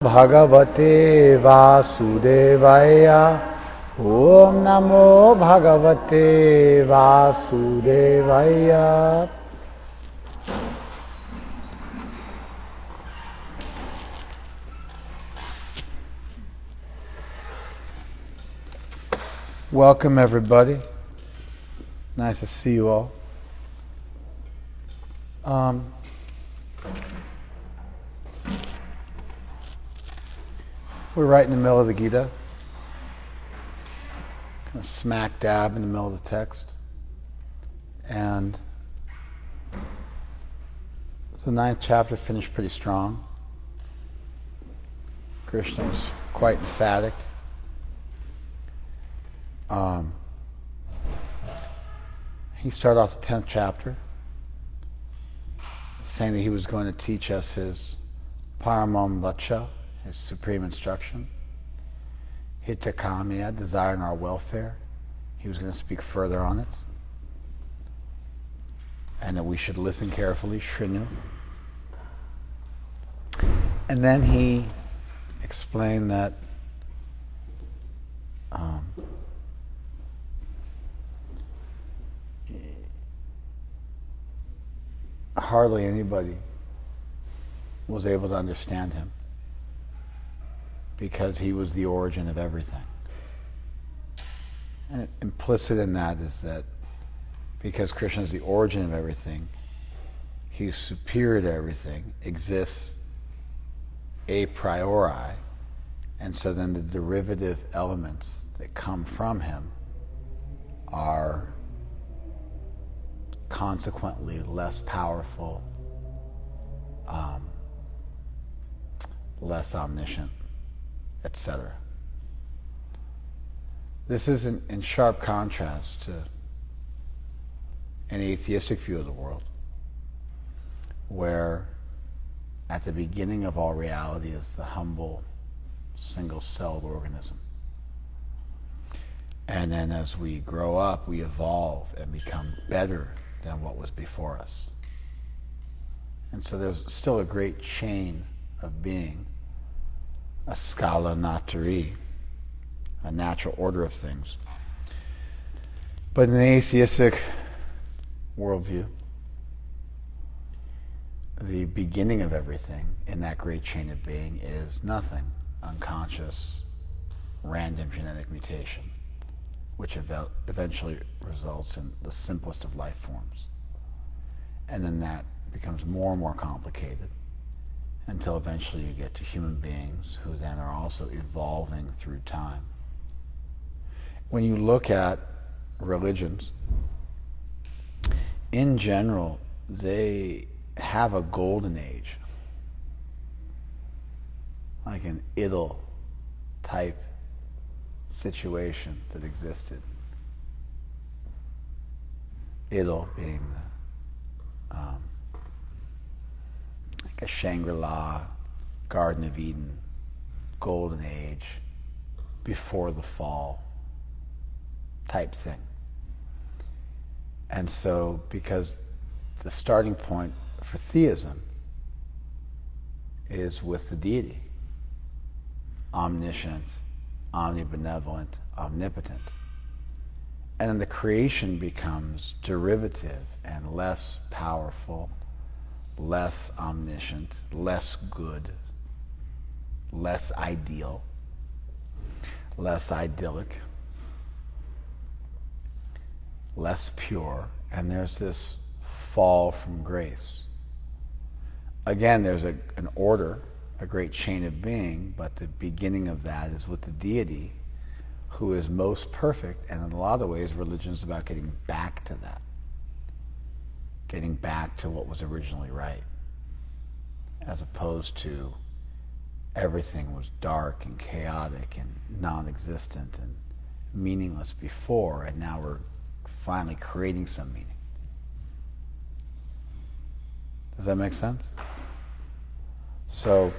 Bhagavate Vasudevaya. Om Namo Bhagavate Vasudevaya. Welcome everybody. Nice to see you all. We're right in the middle of the Gita, kind of smack dab in the middle of the text. And the 9th chapter finished pretty strong. Krishna was quite emphatic. He started off the 10th chapter saying that he was going to teach us his paramam vacha, his supreme instruction, hitakamya, desiring our welfare. He was going to speak further on it, and that we should listen carefully, shrinu. And then he explained that hardly anybody was able to understand him, because he was the origin of everything. And implicit in that is that because Krishna is the origin of everything, he's superior to everything, exists a priori, and so then the derivative elements that come from him are consequently less powerful, less omniscient, etc. This is in sharp contrast to an atheistic view of the world, where at the beginning of all reality is the humble, single-celled organism. And then as we grow up, we evolve and become better than what was before us. And so there's still a great chain of being, a scala naturae, a natural order of things. But in the atheistic worldview, the beginning of everything in that great chain of being is nothing, unconscious, random genetic mutation, which eventually results in the simplest of life forms. And then that becomes more and more complicated until eventually you get to human beings who then are also evolving through time. When you look at religions, in general, they have a golden age, like an idyll type situation that existed. Idyll being like a Shangri-La, Garden of Eden, golden age, before the fall type thing. And so, because the starting point for theism is with the deity, omniscient, omnibenevolent, omnipotent. And then the creation becomes derivative and less powerful, less omniscient, less good, less ideal, less idyllic, less pure, and there's this fall from grace. Again, there's an order, a great chain of being, but the beginning of that is with the deity, who is most perfect, and in a lot of ways religion is about getting back to that, getting back to what was originally right, as opposed to everything was dark and chaotic and non-existent and meaningless before, and now we're finally creating some meaning. Does that make sense? So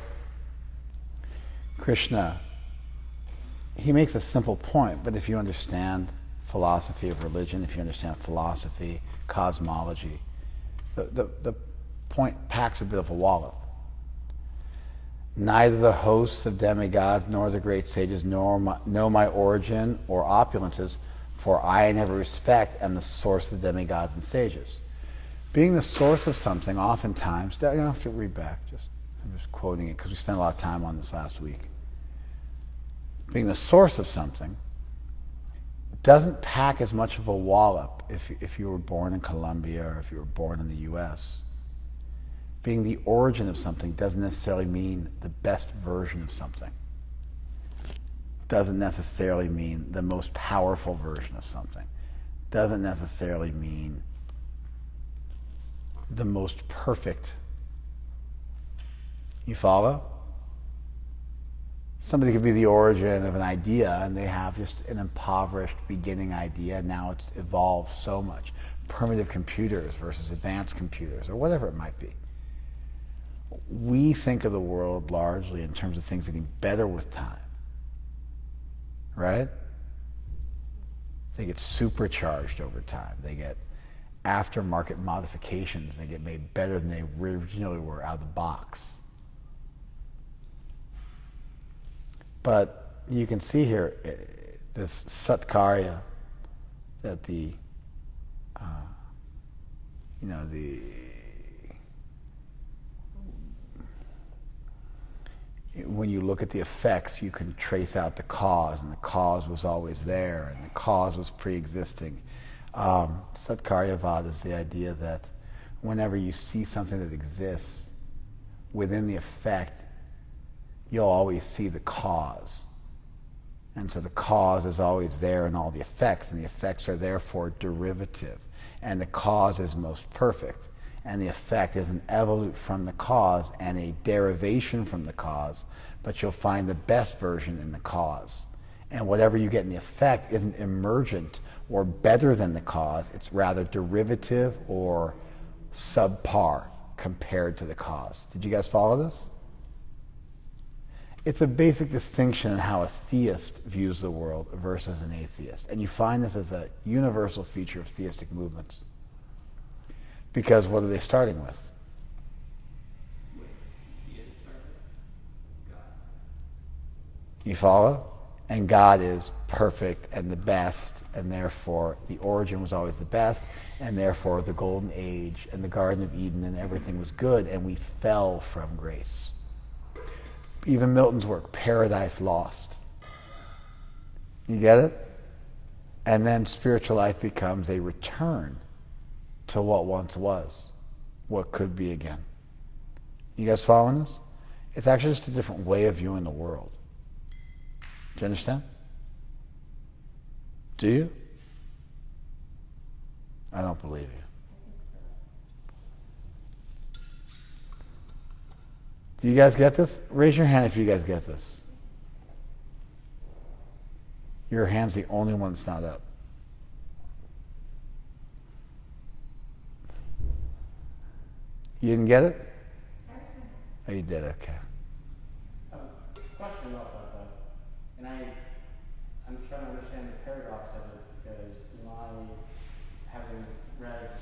Krishna, he makes a simple point, but if you understand philosophy of religion, if you understand philosophy, cosmology, the point packs a bit of a wallop. Neither the hosts of demigods nor the great sages know my origin or opulences, for I in every respect am the source of the demigods and sages. Being the source of something, oftentimes, you don't have to read back, I'm just quoting it because we spent a lot of time on this last week. Being the source of something doesn't pack as much of a wallop if you were born in Colombia or if you were born in the US. Being the origin of something doesn't necessarily mean the best version of something. Doesn't necessarily mean the most powerful version of something. Doesn't necessarily mean the most perfect. You follow? Somebody could be the origin of an idea and they have just an impoverished beginning idea, and now it's evolved so much. Primitive computers versus advanced computers, or whatever it might be. We think of the world largely in terms of things getting better with time, right? They get supercharged over time. They get aftermarket modifications. They get made better than they originally were out of the box. But you can see here this Satkarya that when you look at the effects, you can trace out the cause, and the cause was always there, and the cause was pre-existing. Satkaryavad is the idea that whenever you see something that exists, within the effect, you'll always see the cause. And so the cause is always there in all the effects, and the effects are therefore derivative, and the cause is most perfect. And the effect is an evolute from the cause and a derivation from the cause, but you'll find the best version in the cause. And whatever you get in the effect isn't emergent or better than the cause, it's rather derivative or subpar compared to the cause. Did you guys follow this? It's a basic distinction in how a theist views the world versus an atheist. And you find this as a universal feature of theistic movements. Because what are they starting with? You follow? And God is perfect and the best, and therefore the origin was always the best, and therefore the golden age and the Garden of Eden and everything was good, and we fell from grace. Even Milton's work, Paradise Lost. You get it? And then spiritual life becomes a return to what once was, what could be again. You guys following this? It's actually just a different way of viewing the world. Do you understand? Do you? I don't believe you. Do you guys get this? Raise your hand if you guys get this. Your hand's the only one that's not up. You didn't get it? Oh, you did, okay. I have a question about that, and I'm trying to understand the paradox of it, because having read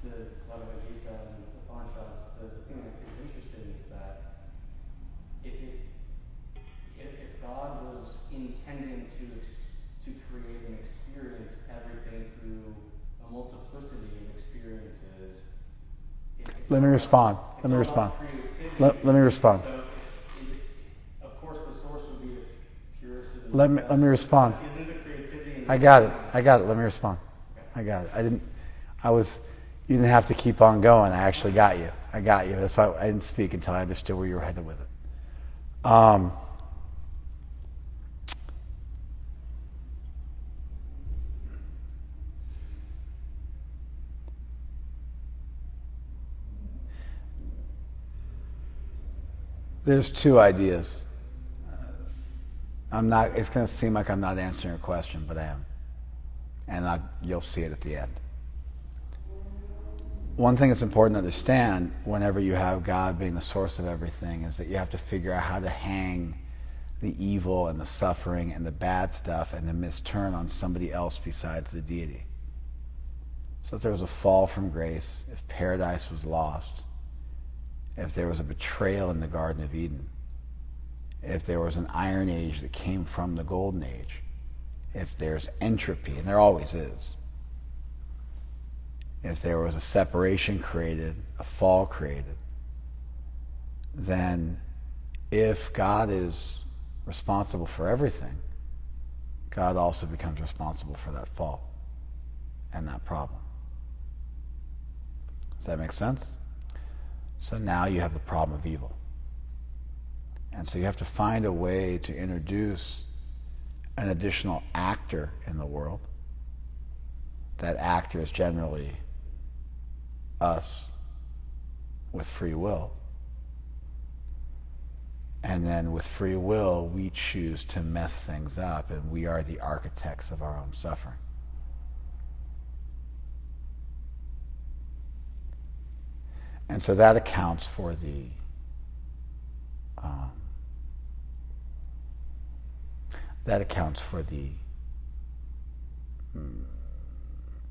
the Bhagavad Gita and the Upanishads, the thing that is interesting is that if God was intending to create and experience everything through a multiplicity of experiences, Let me respond. Let me respond. Let me respond. So of course, the source would be the purest of the Let me respond. Isn't the creativity? I got it. Let me respond. I got it. You didn't have to keep on going. I actually got you. I got you. That's why I didn't speak until I understood where you were headed with it. There's two ideas. It's going to seem like I'm not answering your question, but I am. And you'll see it at the end. One thing that's important to understand whenever you have God being the source of everything is that you have to figure out how to hang the evil and the suffering and the bad stuff and the misturn on somebody else besides the deity. So if there was a fall from grace, if paradise was lost, if there was a betrayal in the Garden of Eden, if there was an iron age that came from the golden age, if there's entropy, and there always is, if there was a separation created, a fall created, then if God is responsible for everything, God also becomes responsible for that fall and that problem. Does that make sense? So now you have the problem of evil. And so you have to find a way to introduce an additional actor in the world. That actor is generally us with free will. And then with free will, we choose to mess things up, and we are the architects of our own suffering. And so that accounts for the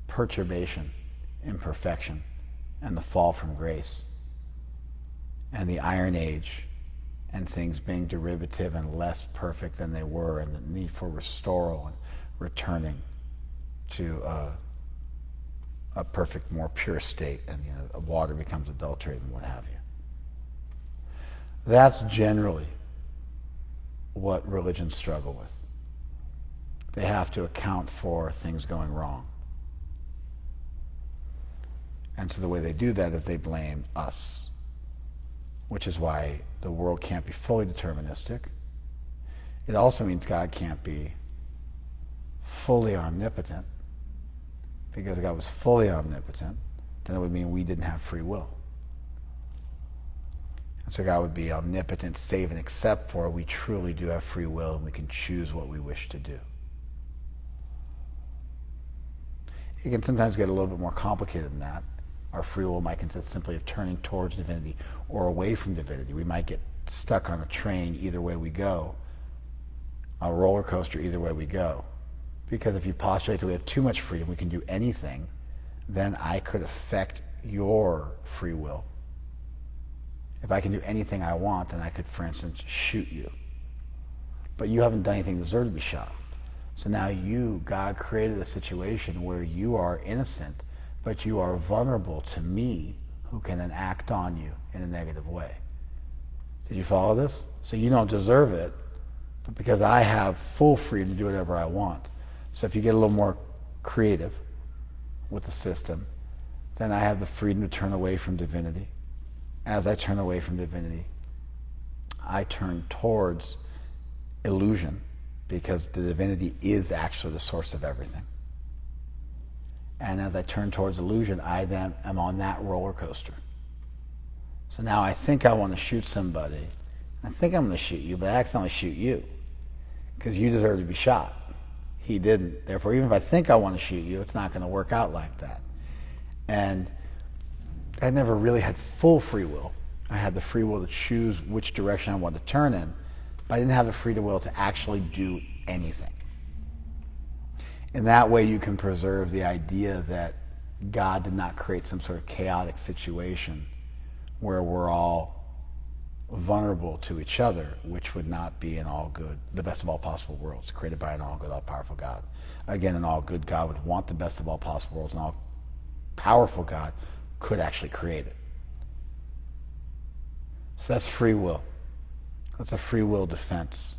perturbation, imperfection, and the fall from grace, and the Iron Age, and things being derivative and less perfect than they were, and the need for restoral and returning to a perfect, more pure state, and water becomes adulterated and what have you. That's generally what religions struggle with. They have to account for things going wrong. And so the way they do that is they blame us, which is why the world can't be fully deterministic. It also means God can't be fully omnipotent, because if God was fully omnipotent, then it would mean we didn't have free will. And so God would be omnipotent, save and except for we truly do have free will and we can choose what we wish to do. It can sometimes get a little bit more complicated than that. Our free will might consist simply of turning towards divinity or away from divinity. We might get stuck on a train either way we go, a roller coaster either way we go. Because if you postulate that we have too much freedom, we can do anything, then I could affect your free will. If I can do anything I want, then I could, for instance, shoot you. But you haven't done anything to deserve to be shot. So now God created a situation where you are innocent, but you are vulnerable to me, who can then act on you in a negative way. Did you follow this? So you don't deserve it, but because I have full freedom to do whatever I want. So if you get a little more creative with the system, then I have the freedom to turn away from divinity. As I turn away from divinity, I turn towards illusion, because the divinity is actually the source of everything. And as I turn towards illusion, I then am on that roller coaster. So now I think I want to shoot somebody. I think I'm going to shoot you, but I accidentally shoot you, because you deserve to be shot. He didn't. Therefore, even if I think I want to shoot you, it's not going to work out like that. And I never really had full free will. I had the free will to choose which direction I wanted to turn in, but I didn't have the free will to actually do anything. In that way, you can preserve the idea that God did not create some sort of chaotic situation where we're all vulnerable to each other, which would not be an all good, the best of all possible worlds, created by an all good, all powerful God. Again, an all good God would want the best of all possible worlds, and all powerful God could actually create it. So that's free will. That's a free will defense,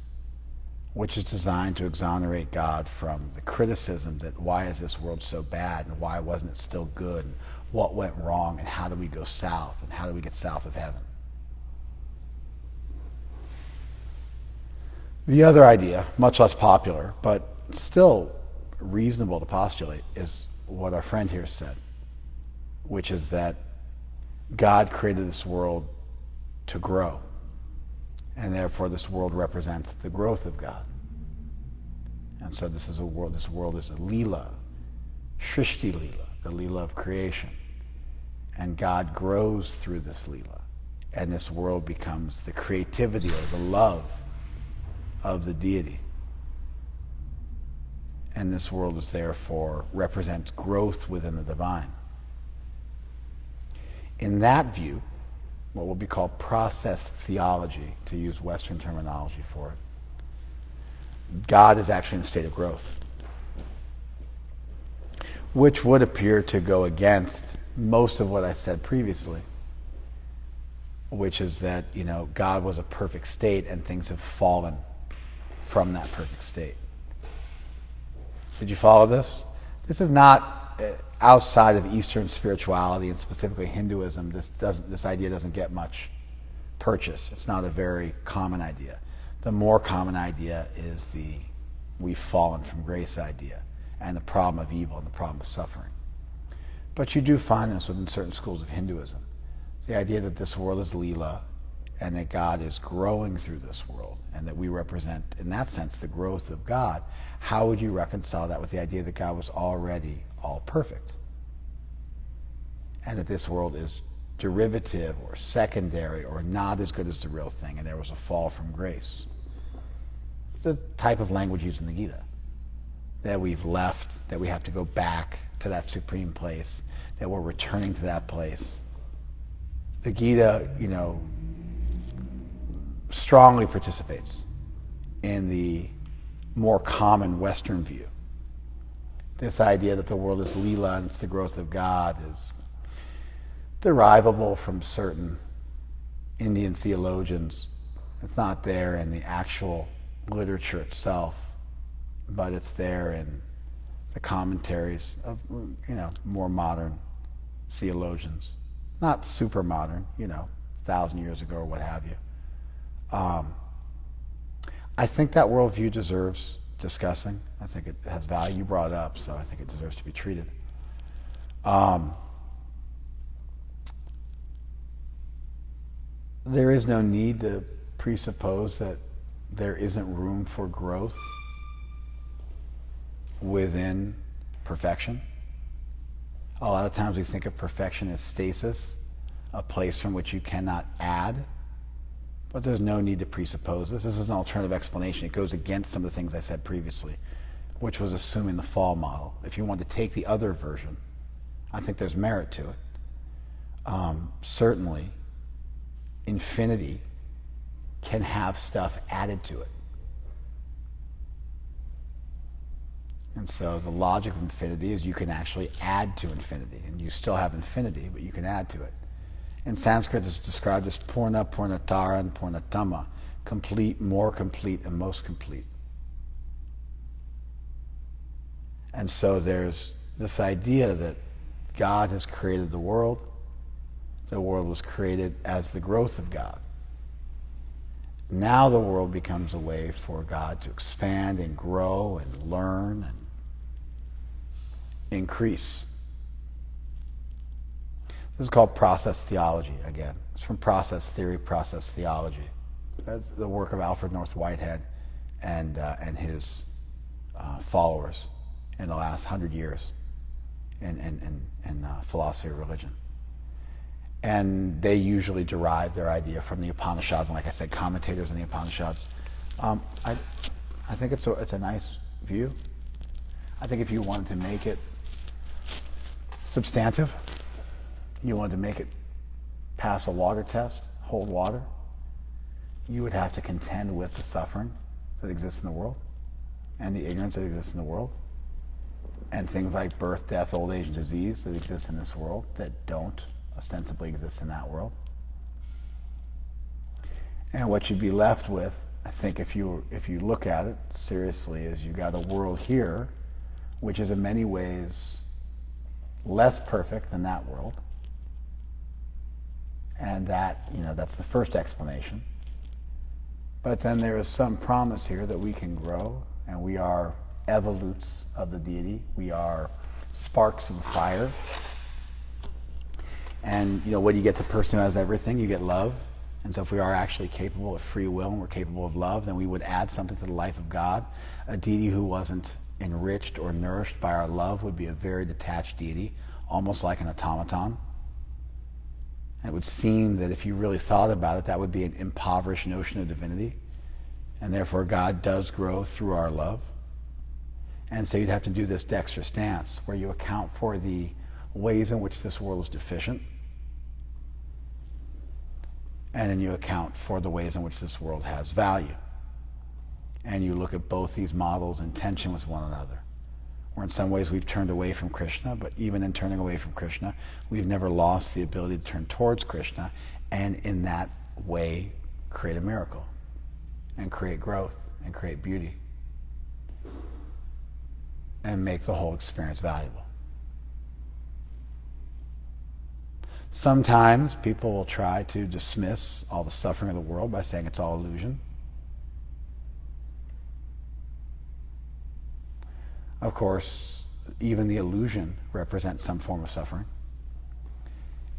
which is designed to exonerate God from the criticism that why is this world so bad, and why wasn't it still good, and what went wrong, and how do we go south, and how do we get south of heaven. The other idea, much less popular, but still reasonable to postulate, is what our friend here said, which is that God created this world to grow, and therefore this world represents the growth of God. And so this world is a lila, shrishti lila, the lila of creation. And God grows through this lila, and this world becomes the creativity or the love of the deity. And this world is therefore represents growth within the divine. In that view, what will be called process theology, to use Western terminology for it, God is actually in a state of growth, which would appear to go against most of what I said previously, which is that, God was a perfect state and things have fallen from that perfect state. Did you follow this? This is not outside of Eastern spirituality and specifically Hinduism. This idea doesn't get much purchase. It's not a very common idea. The more common idea is the we've fallen from grace idea and the problem of evil and the problem of suffering. But you do find this within certain schools of Hinduism. The idea that this world is Leela and that God is growing through this world and that we represent, in that sense, the growth of God. How would you reconcile that with the idea that God was already all perfect and that this world is derivative or secondary or not as good as the real thing and there was a fall from grace? The type of language used in the Gita, that we've left, that we have to go back to that supreme place, that we're returning to that place. The Gita, strongly participates in the more common Western view. This idea that the world is Leela and it's the growth of God is derivable from certain Indian theologians. It's not there in the actual literature itself, but it's there in the commentaries of, more modern theologians. Not super modern, 1,000 years ago or what have you. I think that worldview deserves discussing. I think it has value. You brought it up, so I think it deserves to be treated. There is no need to presuppose that there isn't room for growth within perfection. A lot of times we think of perfection as stasis, a place from which you cannot add. But there's no need to presuppose this. This is an alternative explanation. It goes against some of the things I said previously, which was assuming the fall model. If you want to take the other version, I think there's merit to it. Certainly, infinity can have stuff added to it. And so the logic of infinity is you can actually add to infinity, and you still have infinity, but you can add to it. In Sanskrit, it's described as purna, purnatara, and purnatama, complete, more complete, and most complete. And so there's this idea that God has created the world. The world was created as the growth of God. Now the world becomes a way for God to expand and grow and learn and increase. This is called process theology, again. It's from process theory, process theology. That's the work of Alfred North Whitehead and his followers in the last 100 years in philosophy of religion. And they usually derive their idea from the Upanishads, and like I said, commentators in the Upanishads. I think it's a nice view. I think if you wanted to make it substantive, you wanted to make it pass a water test, hold water, you would have to contend with the suffering that exists in the world and the ignorance that exists in the world and things like birth, death, old age, and disease that exist in this world that don't ostensibly exist in that world. And what you'd be left with, I think, if you look at it seriously, is you've got a world here which is in many ways less perfect than that world. And that, that's the first explanation. But then there is some promise here that we can grow, and we are evolutes of the deity. We are sparks of fire. And, what do you get the person who has everything? You get love. And so if we are actually capable of free will and we're capable of love, then we would add something to the life of God. A deity who wasn't enriched or nourished by our love would be a very detached deity, almost like an automaton. It would seem that if you really thought about it, that would be an impoverished notion of divinity. And therefore God does grow through our love. And so you'd have to do this dexterous dance where you account for the ways in which this world is deficient and then you account for the ways in which this world has value. And you look at both these models in tension with one another. Where in some ways we've turned away from Krishna, but even in turning away from Krishna, we've never lost the ability to turn towards Krishna, and in that way create a miracle, and create growth, and create beauty, and make the whole experience valuable. Sometimes people will try to dismiss all the suffering of the world by saying it's all illusion. Of course, even the illusion represents some form of suffering.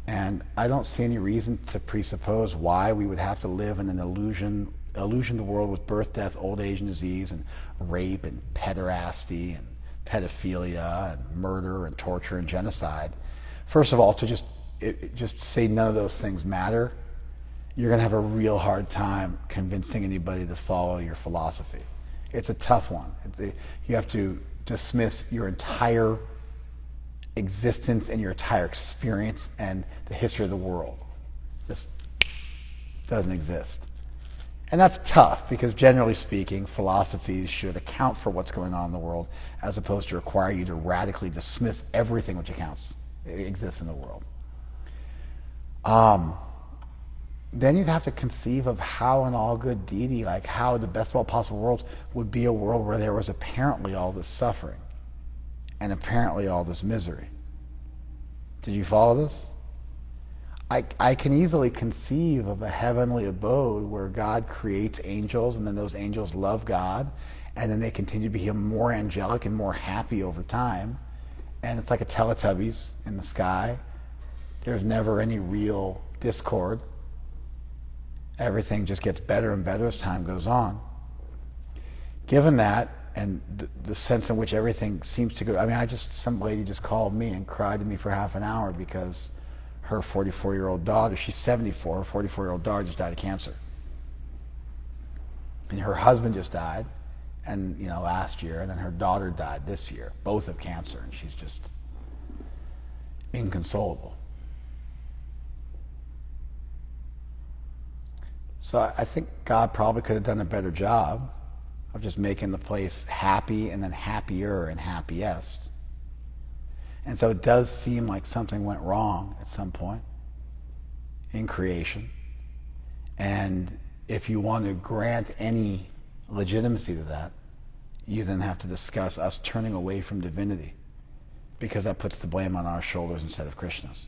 And I don't see any reason to presuppose why we would have to live in an illusioned world with birth, death, old age, and disease, and rape, and pederasty, and pedophilia, and murder, and torture, and genocide. First of all, to just say none of those things matter, you're going to have a real hard time convincing anybody to follow your philosophy. It's a tough one. You have to dismiss your entire existence and your entire experience and the history of the world. Just doesn't exist. And that's tough because generally speaking, philosophies should account for what's going on in the world as opposed to require you to radically dismiss everything which exists in the world. Then you'd have to conceive of how an all-good deity, like how the best of all possible worlds, would be a world where there was apparently all this suffering and apparently all this misery. Did you follow this? I can easily conceive of a heavenly abode where God creates angels and then those angels love God and then they continue to become more angelic and more happy over time. And it's like a Teletubbies in the sky. There's never any real discord. Everything just gets better and better as time goes on. Given that, and the sense in which everything seems to go, some lady just called me and cried to me for half an hour because her 44-year-old daughter, she's 74, her 44-year-old daughter just died of cancer. And her husband just died, and last year, and then her daughter died this year, both of cancer, and she's just inconsolable. So I think God probably could have done a better job of just making the place happy and then happier and happiest. And so it does seem like something went wrong at some point in creation. And if you want to grant any legitimacy to that, you then have to discuss us turning away from divinity, because that puts the blame on our shoulders instead of Krishna's.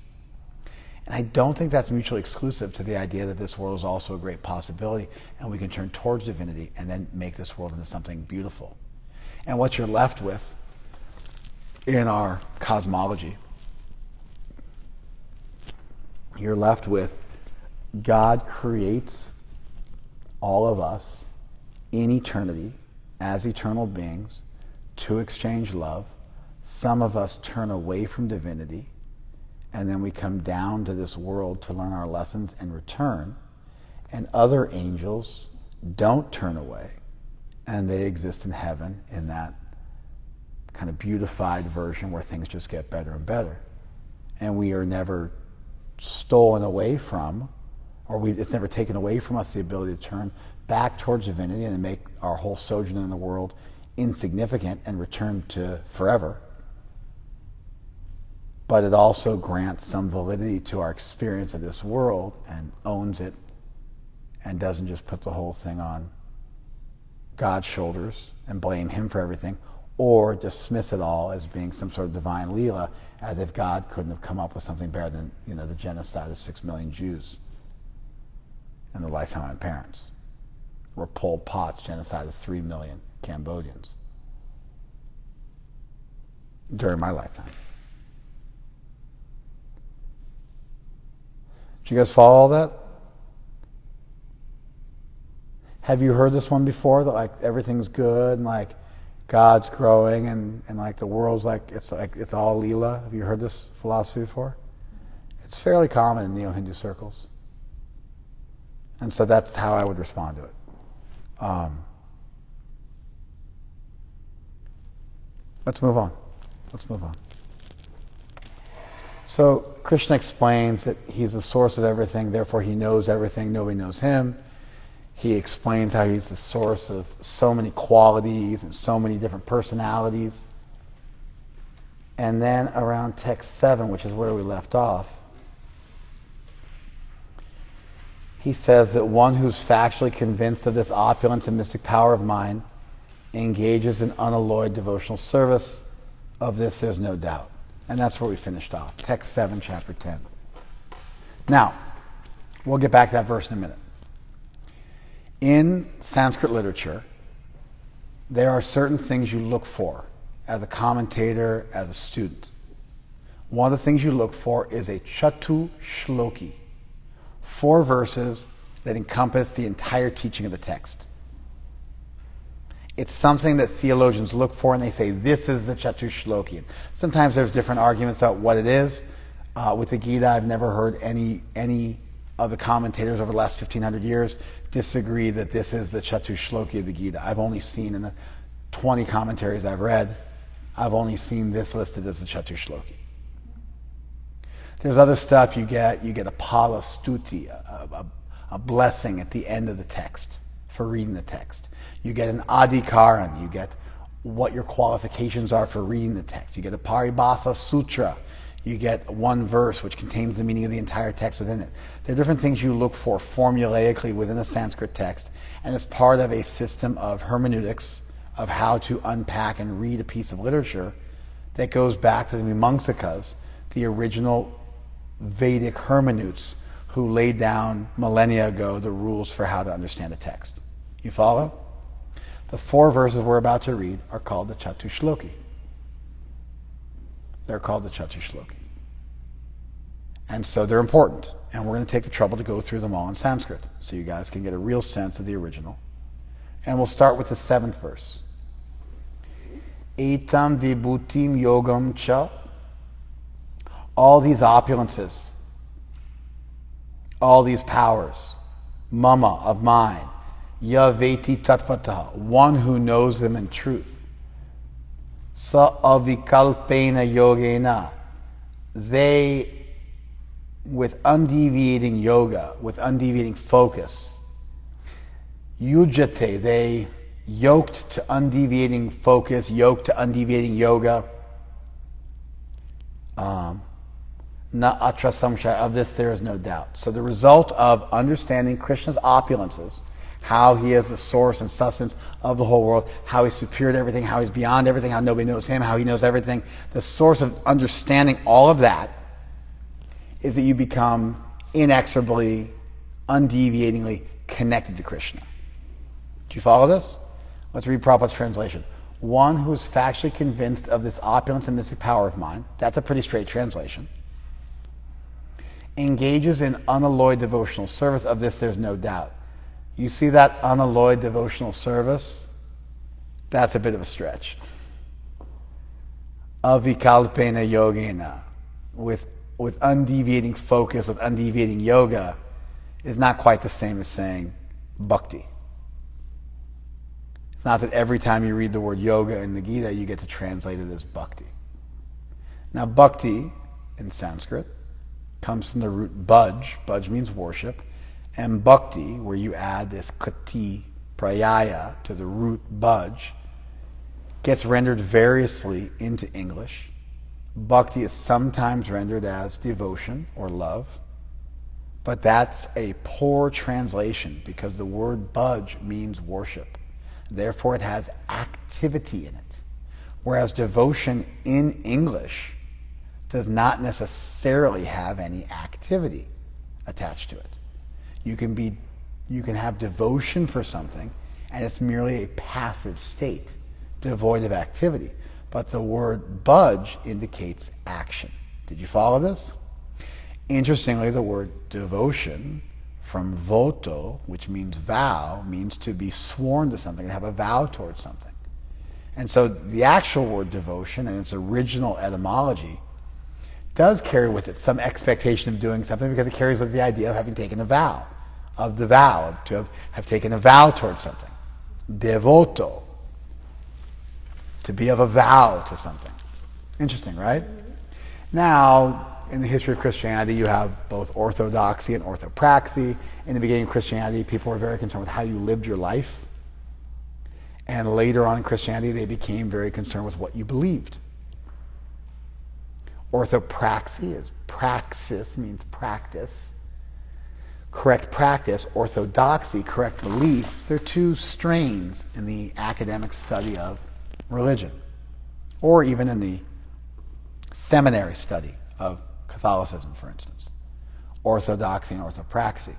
And I don't think that's mutually exclusive to the idea that this world is also a great possibility and we can turn towards divinity and then make this world into something beautiful. And what you're left with in our cosmology, you're left with God creates all of us in eternity as eternal beings to exchange love. Some of us turn away from divinity, and then we come down to this world to learn our lessons and return. And other angels don't turn away, and they exist in heaven in that kind of beautified version where things just get better and better. And we are never stolen away from, it's never taken away from us the ability to turn back towards divinity and make our whole sojourn in the world insignificant and return to forever. But it also grants some validity to our experience of this world and owns it and doesn't just put the whole thing on God's shoulders and blame him for everything, or dismiss it all as being some sort of divine Leela, as if God couldn't have come up with something better than the genocide of 6 million Jews in the lifetime of my parents, or Pol Pot's genocide of 3 million Cambodians during my lifetime. Did you guys follow all that? Have you heard this one before, that everything's good and God's growing and the world's it's all Leela? Have you heard this philosophy before? It's fairly common in Neo-Hindu circles. And so that's how I would respond to it. Let's move on. So Krishna explains that he's the source of everything, therefore he knows everything, nobody knows him. He explains how he's the source of so many qualities and so many different personalities. And then around text 7, which is where we left off, he says that one who's factually convinced of this opulence and mystic power of mine engages in unalloyed devotional service. Of this there's no doubt. And that's where we finished off. Text 7, chapter 10. Now, we'll get back to that verse in a minute. In Sanskrit literature, there are certain things you look for as a commentator, as a student. One of the things you look for is a chatu shloki, 4 verses that encompass the entire teaching of the text. It's something that theologians look for, and they say, this is the chatu shloki. And sometimes there's different arguments about what it is. With the Gita, I've never heard any of the commentators over the last 1,500 years disagree that this is the chatu shloki of the Gita. I've only seen in the 20 commentaries I've read, I've only seen this listed as the chatu shloki. There's other stuff you get a pala stuti, a blessing at the end of the text for reading the text. You get an adhikaran, you get what your qualifications are for reading the text. You get a paribhasa sutra, you get one verse which contains the meaning of the entire text within it. There are different things you look for formulaically within a Sanskrit text, and as part of a system of hermeneutics of how to unpack and read a piece of literature that goes back to the Mimamsakas, the original Vedic hermeneutes who laid down millennia ago the rules for how to understand a text. You follow? The 4 verses we're about to read are called the chatu shloki. They're called the chatu shloki. And so they're important. And we're going to take the trouble to go through them all in Sanskrit so you guys can get a real sense of the original. And we'll start with the 7th verse. Etam vibhutim yogam cha. All these opulences, all these powers, mama, of mine, ya veti tattvataha, one who knows them in truth. Sa avikalpena yogena, they, with undeviating yoga, with undeviating focus, yujate, they yoked to undeviating focus, yoked to undeviating yoga. Na atra samshaya, of this there is no doubt. So the result of understanding Krishna's opulences, how he is the source and sustenance of the whole world, how he's superior to everything, how he's beyond everything, how nobody knows him, how he knows everything, the source of understanding all of that is that you become inexorably, undeviatingly connected to Krishna. Do you follow this? Let's read Prabhupada's translation. One who is factually convinced of this opulence and mystic power of mine, that's a pretty straight translation, engages in unalloyed devotional service. Of this there's no doubt. You see that unalloyed devotional service? That's a bit of a stretch. Avikalpena yogena, with undeviating focus, with undeviating yoga, is not quite the same as saying bhakti. It's not that every time you read the word yoga in the Gita, you get to translate it as bhakti. Now, bhakti in Sanskrit comes from the root bhaj. Bhaj means worship. And bhakti, where you add this kati prayaya to the root bhaj, gets rendered variously into English. Bhakti is sometimes rendered as devotion or love, but that's a poor translation because the word bhaj means worship. Therefore, it has activity in it. Whereas devotion in English does not necessarily have any activity attached to it. You can have devotion for something, and it's merely a passive state, devoid of activity. But the word bhaj indicates action. Did you follow this? Interestingly, the word devotion, from voto, which means vow, means to be sworn to something, to have a vow towards something. And so the actual word devotion, in its original etymology, does carry with it some expectation of doing something because it carries with it the idea of having taken a vow, to have taken a vow towards something. Devoto, to be of a vow to something. Interesting, right? Now, in the history of Christianity, you have both orthodoxy and orthopraxy. In the beginning of Christianity, people were very concerned with how you lived your life. And later on in Christianity, they became very concerned with what you believed. Orthopraxy is praxis, means practice. Correct practice, orthodoxy, correct belief. They're two strains in the academic study of religion, or even in the seminary study of Catholicism, for instance. Orthodoxy and orthopraxy.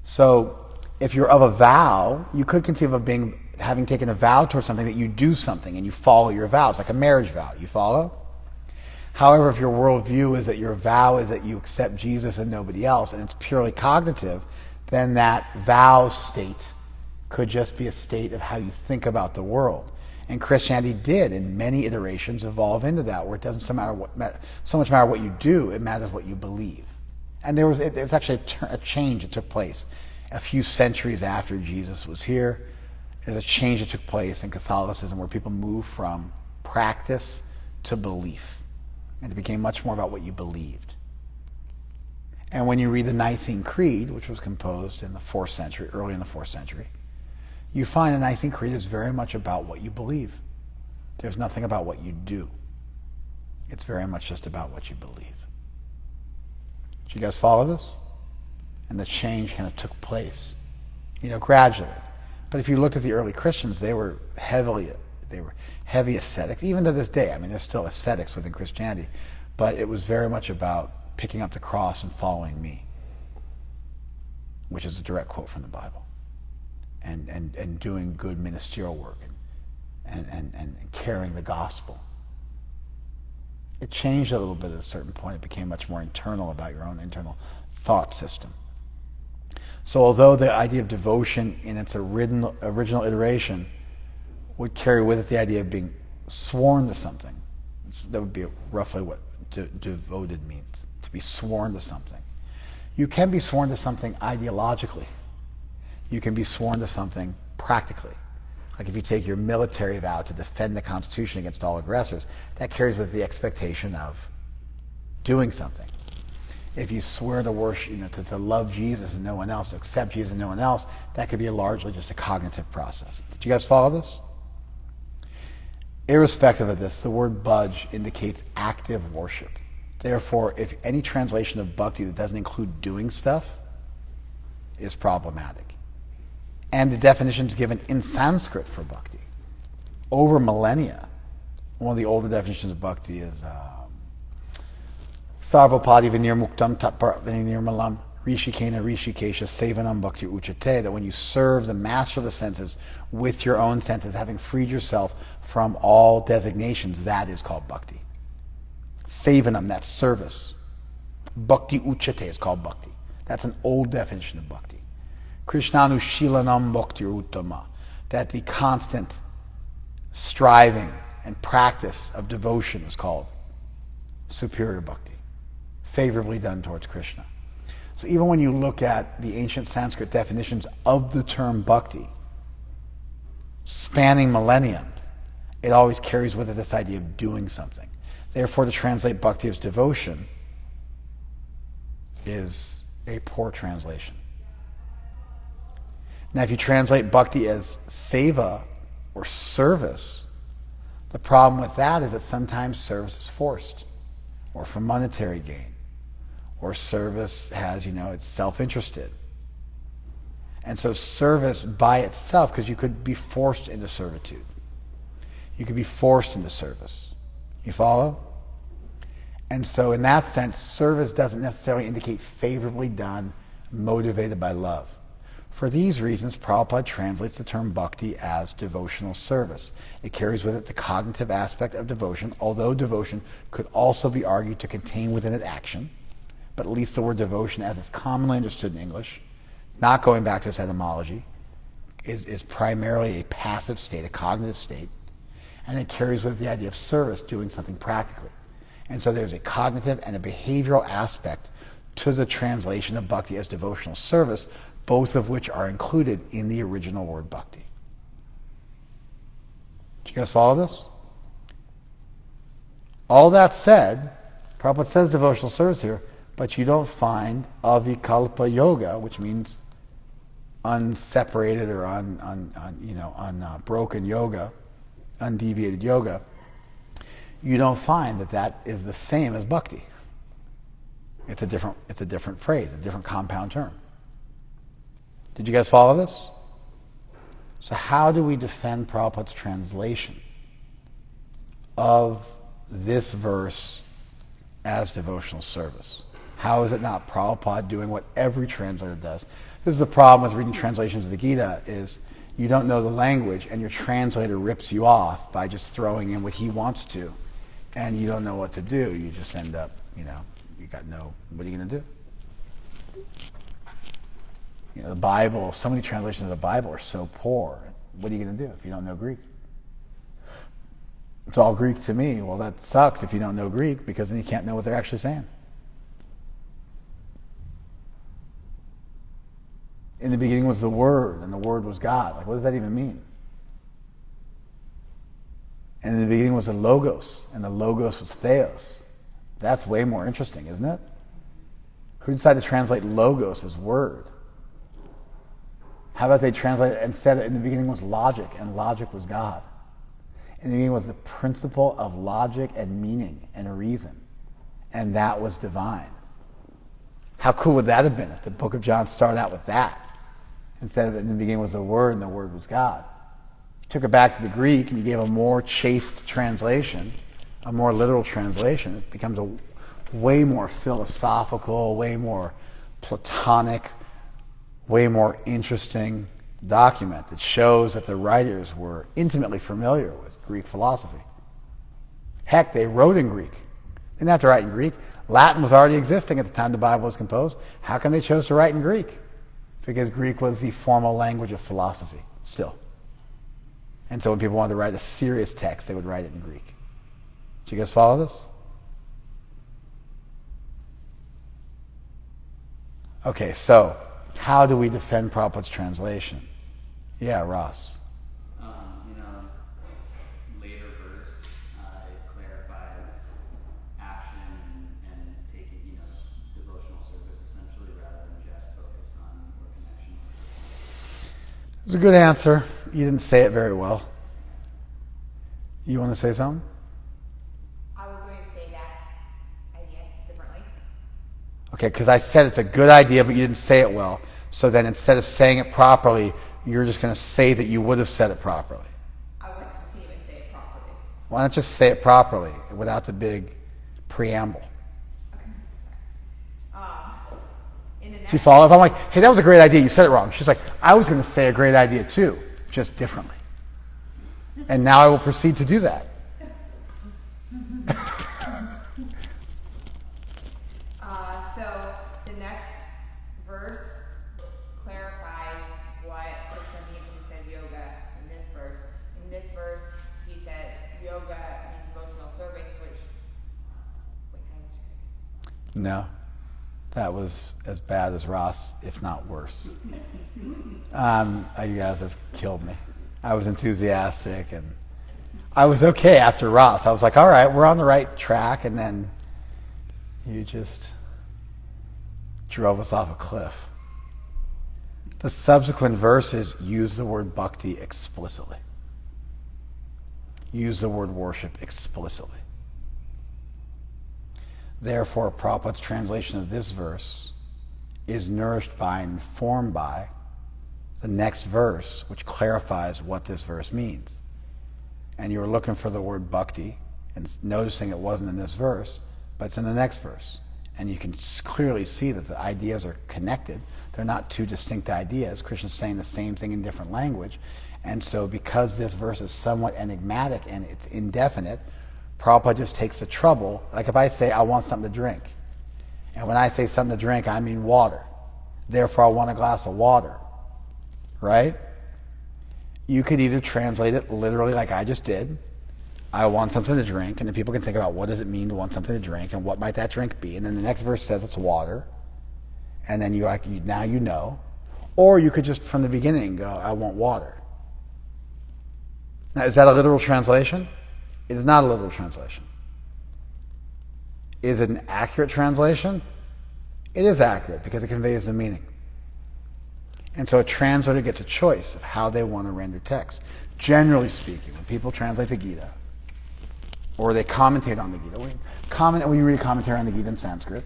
So if you're of a vow, you could conceive of having taken a vow towards something, that you do something and you follow your vows, like a marriage vow. You follow? However, if your worldview is that your vow is that you accept Jesus and nobody else, and it's purely cognitive, then that vow state could just be a state of how you think about the world. And Christianity did, in many iterations, evolve into that, where it doesn't so much matter what you do, it matters what you believe. And there was actually a change that took place a few centuries after Jesus was here. There's a change that took place in Catholicism where people moved from practice to belief. And it became much more about what you believed. And when you read the Nicene Creed, which was composed in the 4th century, early in the 4th century, you find the Nicene Creed is very much about what you believe. There's nothing about what you do. It's very much just about what you believe. Do you guys follow this? And the change kind of took place, gradually. But if you looked at the early Christians, they were heavy ascetics, even to this day. I mean, there's still ascetics within Christianity, but it was very much about picking up the cross and following me, which is a direct quote from the Bible, and doing good ministerial work and carrying the gospel. It changed a little bit at a certain point. It became much more internal, about your own internal thought system. So although the idea of devotion in its original iteration would carry with it the idea of being sworn to something, that would be roughly what devoted means, to be sworn to something. You can be sworn to something ideologically. You can be sworn to something practically. Like if you take your military vow to defend the Constitution against all aggressors, that carries with it the expectation of doing something. If you swear to worship, to love Jesus and no one else, to accept Jesus and no one else, that could be largely just a cognitive process. Did you guys follow this? Irrespective of this, the word budge indicates active worship. Therefore, if any translation of bhakti that doesn't include doing stuff is problematic. And the definitions given in Sanskrit for bhakti over millennia, one of the older definitions of bhakti is Sarvapadi vinirmuktam tatpar vinirmalam rishikena rishikesha sevanam bhakti uchate, that when you serve the master of the senses with your own senses, having freed yourself from all designations, that is called bhakti. Sevanam, that's service. Bhakti uchate is called bhakti. That's an old definition of bhakti. Krishnanu shilanam bhakti uttama, that the constant striving and practice of devotion is called superior bhakti, favorably done towards Krishna. So even when you look at the ancient Sanskrit definitions of the term bhakti, spanning millennium, it always carries with it this idea of doing something. Therefore, to translate bhakti as devotion is a poor translation. Now, if you translate bhakti as seva or service, the problem with that is that sometimes service is forced or for monetary gain, or service has, it's self-interested. And so service by itself, because you could be forced into servitude. You could be forced into service. You follow? And so in that sense, service doesn't necessarily indicate favorably done, motivated by love. For these reasons, Prabhupada translates the term bhakti as devotional service. It carries with it the cognitive aspect of devotion, although devotion could also be argued to contain within it action. But at least the word devotion, as it's commonly understood in English, not going back to its etymology, is primarily a passive state, a cognitive state, and it carries with it the idea of service, doing something practically. And so there's a cognitive and a behavioral aspect to the translation of bhakti as devotional service, both of which are included in the original word bhakti. Do you guys follow this? All that said, Prabhupada says devotional service here, but you don't find avikalpa yoga, which means unseparated or unbroken yoga, undeviated yoga. You don't find that is the same as bhakti. It's a different phrase, a different compound term. Did you guys follow this? So how do we defend Prabhupada's translation of this verse as devotional service? How is it not Prabhupada doing what every translator does? This is the problem with reading translations of the Gita, is you don't know the language and your translator rips you off by just throwing in what he wants to, and you don't know what to do. You just end up, you got what are you going to do? The Bible, so many translations of the Bible are so poor. What are you going to do if you don't know Greek? It's all Greek to me. Well, that sucks if you don't know Greek, because then you can't know what they're actually saying. In the beginning was the Word, and the Word was God. Like, what does that even mean? And in the beginning was the Logos, and the Logos was Theos. That's way more interesting, isn't it? Who decided to translate Logos as Word? How about they translate it instead? In the beginning was logic, and logic was God. In the beginning was the principle of logic and meaning and reason, and that was divine. How cool would that have been if the book of John started out with that? Instead of in the beginning was the Word, and the Word was God. You took it back to the Greek, and you gave a more chaste translation, a more literal translation. It becomes a way more philosophical, way more Platonic, way more interesting document that shows that the writers were intimately familiar with Greek philosophy. Heck, they wrote in Greek. They didn't have to write in Greek. Latin was already existing at the time the Bible was composed. How come they chose to write in Greek? Because Greek was the formal language of philosophy, still. And so when people wanted to write a serious text, they would write it in Greek. Did you guys follow this? Okay, so how do we defend Prabhupada's translation? Yeah, Ross. Later verse, it clarifies action and taking, devotional service essentially, rather than just focus on what connection. It's a good answer. You didn't say it very well. You want to say something? I was going to say that idea differently. Okay, because I said it's a good idea, but you didn't say it well. So then instead of saying it properly, you're just going to say that you would have said it properly. I want to continue and say it properly. Why not just say it properly without the big preamble? In the Do next you follow? If I'm like, hey, that was a great idea, you said it wrong. She's like, I was going to say a great idea too, just differently. And now I will proceed to do that. So the next verse clarifies what Krishna means when he says yoga in this verse. In this verse, he said yoga means devotional service, which... Wait, how much? No, that was as bad as Ross, if not worse. You guys have killed me. I was enthusiastic, and I was okay after Ross. I was like, all right, we're on the right track, and then you just drove us off a cliff. The subsequent verses use the word bhakti explicitly. Use the word worship explicitly. Therefore, Prabhupada's translation of this verse is nourished by and informed by the next verse, which clarifies what this verse means. And you were looking for the word bhakti and noticing it wasn't in this verse, but it's in the next verse. And you can clearly see that the ideas are connected. They're not two distinct ideas. Krishna's saying the same thing in different language. And so because this verse is somewhat enigmatic and it's indefinite, Prabhupada just takes the trouble. Like if I say, I want something to drink. And when I say something to drink, I mean water. Therefore, I want a glass of water. Right? You could either translate it literally like I just did. I want something to drink, and then people can think about what does it mean to want something to drink, and what might that drink be, and then the next verse says it's water, and then now you know. Or you could just from the beginning go, I want water. Now, is that a literal translation? It is not a literal translation. Is it an accurate translation? It is accurate because it conveys the meaning. And so a translator gets a choice of how they want to render text. Generally speaking, when people translate the Gita, or they commentate on the Gita, when you read a commentary on the Gita in Sanskrit,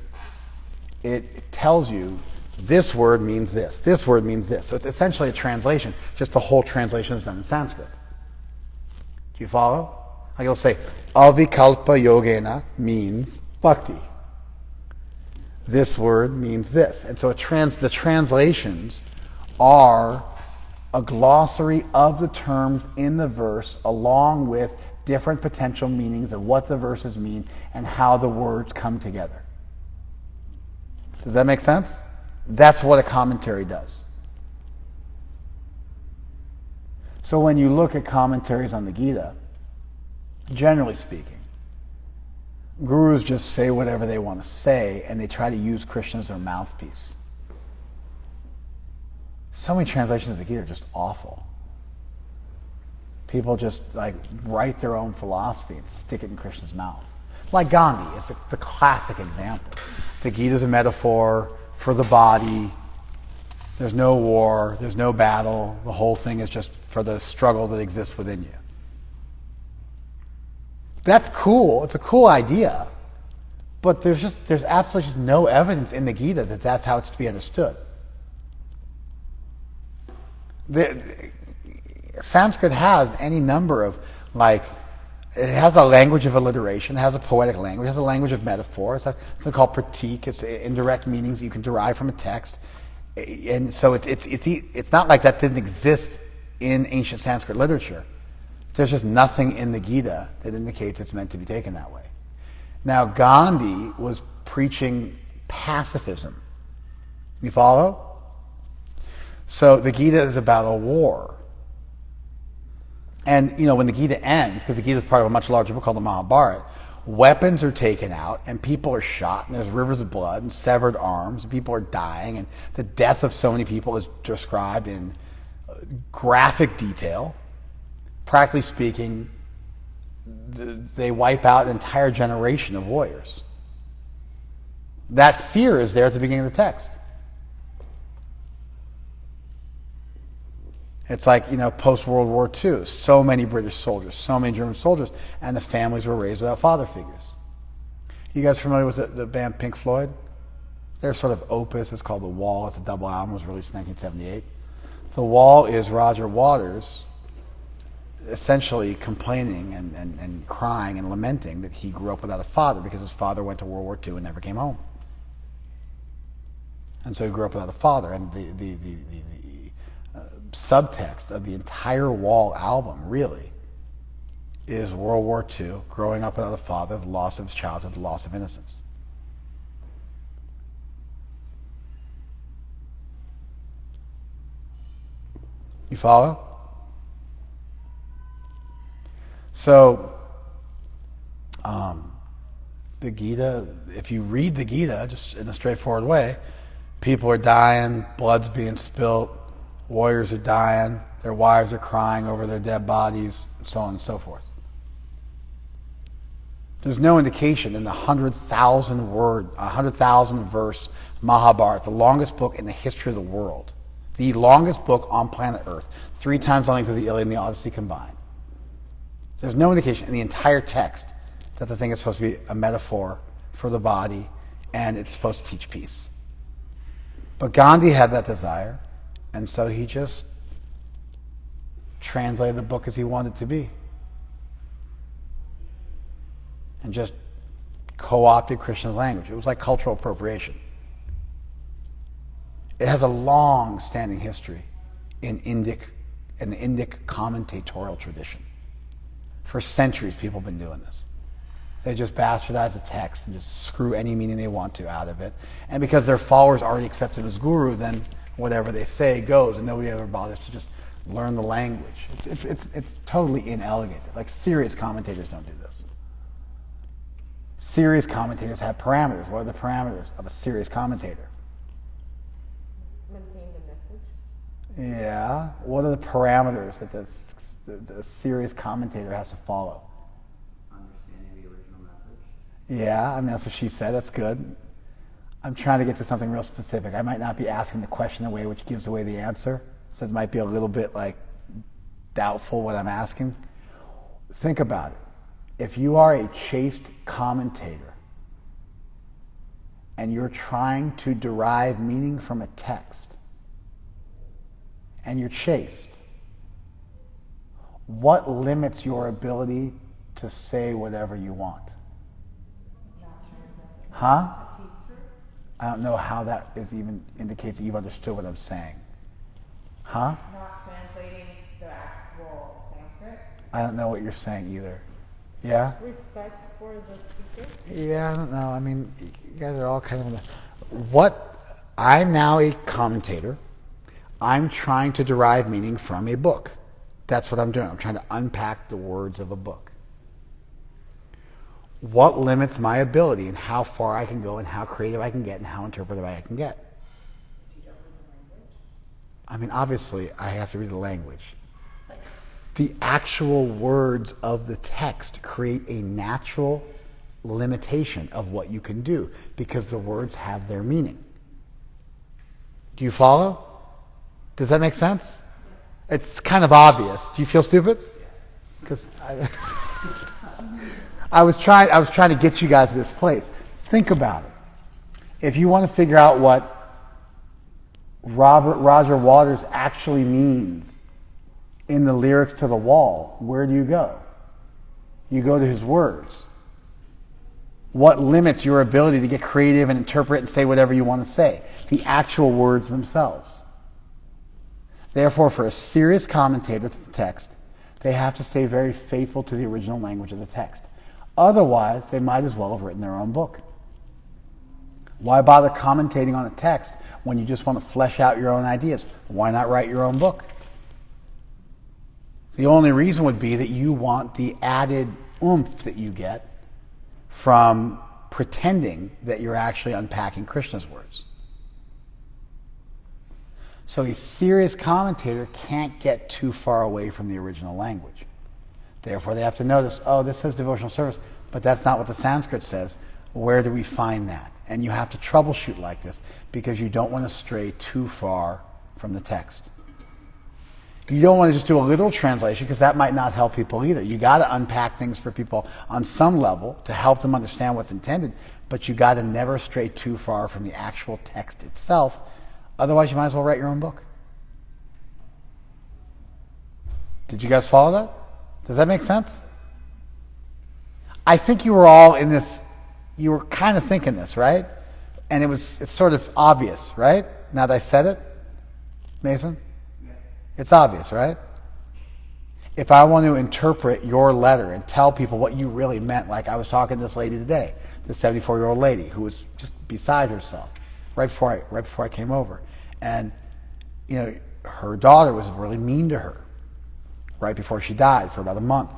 it tells you this word means this word means this. So it's essentially a translation, just the whole translation is done in Sanskrit. Do you follow? Like it'll say, avikalpa yogena means bhakti. This word means this. And so the translations are a glossary of the terms in the verse along with different potential meanings of what the verses mean and how the words come together. Does that make sense? That's what a commentary does. So when you look at commentaries on the Gita, generally speaking, gurus just say whatever they want to say and they try to use Krishna as their mouthpiece. So many translations of the Gita are just awful. People just write their own philosophy and stick it in Krishna's mouth. Like Gandhi is the classic example. The Gita is a metaphor for the body. There's no war. There's no battle. The whole thing is just for the struggle that exists within you. That's cool. It's a cool idea. But there's absolutely just no evidence in the Gita that that's how it's to be understood. Sanskrit has any number of, it has a language of alliteration, it has a poetic language, it has a language of metaphor, it's something called pratik, it's indirect meanings you can derive from a text. And so it's not like that didn't exist in ancient Sanskrit literature. There's just nothing in the Gita that indicates it's meant to be taken that way. Now, Gandhi was preaching pacifism. You follow? So the Gita is about a war. And, when the Gita ends, because the Gita is part of a much larger book called the Mahabharata, weapons are taken out and people are shot and there's rivers of blood and severed arms and people are dying and the death of so many people is described in graphic detail. Practically speaking, they wipe out an entire generation of warriors. That fear is there at the beginning of the text. It's like, post-World War II, so many British soldiers, so many German soldiers, and the families were raised without father figures. You guys familiar with the band Pink Floyd? Their sort of opus is called The Wall. It's a double album. It was released in 1978. The Wall is Roger Waters essentially complaining and crying and lamenting that he grew up without a father because his father went to World War II and never came home. And so he grew up without a father. And the subtext of the entire Wall album really is World War II, growing up without a father, the loss of his childhood, the loss of innocence. You follow? So, the Gita, if you read the Gita just in a straightforward way, people are dying, blood's being spilt, warriors are dying, their wives are crying over their dead bodies, and so on and so forth. There's no indication in the 100,000 verse Mahabharata, the longest book in the history of the world, the longest book on planet Earth, 3 times the length of the Iliad and the Odyssey combined. There's no indication in the entire text that the thing is supposed to be a metaphor for the body and it's supposed to teach peace. But Gandhi had that desire, and so he just translated the book as he wanted it to be. And just co-opted Krishna's language. It was like cultural appropriation. It has a long-standing history in the Indic commentatorial tradition. For centuries, people have been doing this. They just bastardize the text and just screw any meaning they want to out of it. And because their followers already accept him as guru, then whatever they say goes, and nobody ever bothers to just learn the language. It's totally inelegant. Like, serious commentators don't do this. Serious commentators have parameters. What are the parameters of a serious commentator? Maintain the message. Yeah. What are the parameters that the serious commentator has to follow? Understanding the original message. Yeah, I mean, that's what she said. That's good. I'm trying to get to something real specific. I might not be asking the question in a way which gives away the answer, so it might be a little bit like doubtful what I'm asking. Think about it. If you are a chaste commentator and you're trying to derive meaning from a text and you're chaste, what limits your ability to say whatever you want? Huh? I don't know how that is even indicates that you've understood what I'm saying. Huh? Not translating the actual Sanskrit. I don't know what you're saying either. Yeah? Respect for the speaker. Yeah, I don't know. I mean, you guys are all kind of... What... I'm now a commentator. I'm trying to derive meaning from a book. That's what I'm doing. I'm trying to unpack the words of a book. What limits my ability and how far I can go and how creative I can get and how interpretive I can get? I mean, obviously, I have to read the language. The actual words of the text create a natural limitation of what you can do because the words have their meaning. Do you follow? Does that make sense? It's kind of obvious. Do you feel stupid? Because I was trying to get you guys to this place. Think about it. If you want to figure out what Roger Waters actually means in the lyrics to The Wall, where do you go? You go to his words. What limits your ability to get creative and interpret and say whatever you want to say? The actual words themselves. Therefore, for a serious commentator to the text, they have to stay very faithful to the original language of the text. Otherwise, they might as well have written their own book. Why bother commentating on a text when you just want to flesh out your own ideas? Why not write your own book? The only reason would be that you want the added oomph that you get from pretending that you're actually unpacking Krishna's words. So a serious commentator can't get too far away from the original language. Therefore, they have to notice, oh, this says devotional service, but that's not what the Sanskrit says. Where do we find that? And you have to troubleshoot like this because you don't want to stray too far from the text. You don't want to just do a literal translation because that might not help people either. You got to unpack things for people on some level to help them understand what's intended, but you got to never stray too far from the actual text itself. Otherwise, you might as well write your own book. Did you guys follow that? Does that make sense? I think you were all in this, you were kind of thinking this, right? And it's sort of obvious, right? Now that I said it, Mason? Yeah. It's obvious, right? If I want to interpret your letter and tell people what you really meant, like I was talking to this lady today, the 74-year-old lady who was just beside herself right before I came over. And, you know, her daughter was really mean to her right before she died for about a month.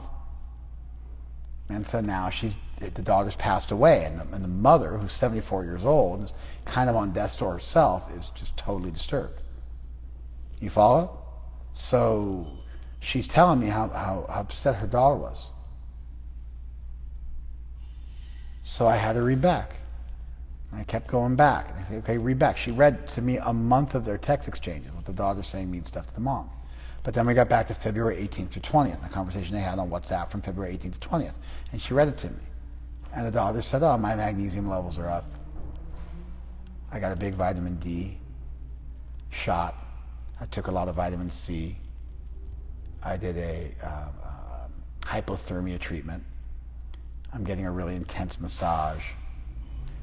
And so now the daughter's passed away, and the mother, who's 74 years old, is kind of on death's door herself, is just totally disturbed. You follow? So she's telling me how upset her daughter was. So I had to read back. And I kept going back. And I said, okay, read back. She read to me a month of their text exchanges, with the daughter saying mean stuff to the mom. But then we got back to February 18th through 20th, the conversation they had on WhatsApp from February 18th to 20th. And she read it to me. And the daughter said, oh, my magnesium levels are up. I got a big vitamin D shot. I took a lot of vitamin C. I did a hypothermia treatment. I'm getting a really intense massage.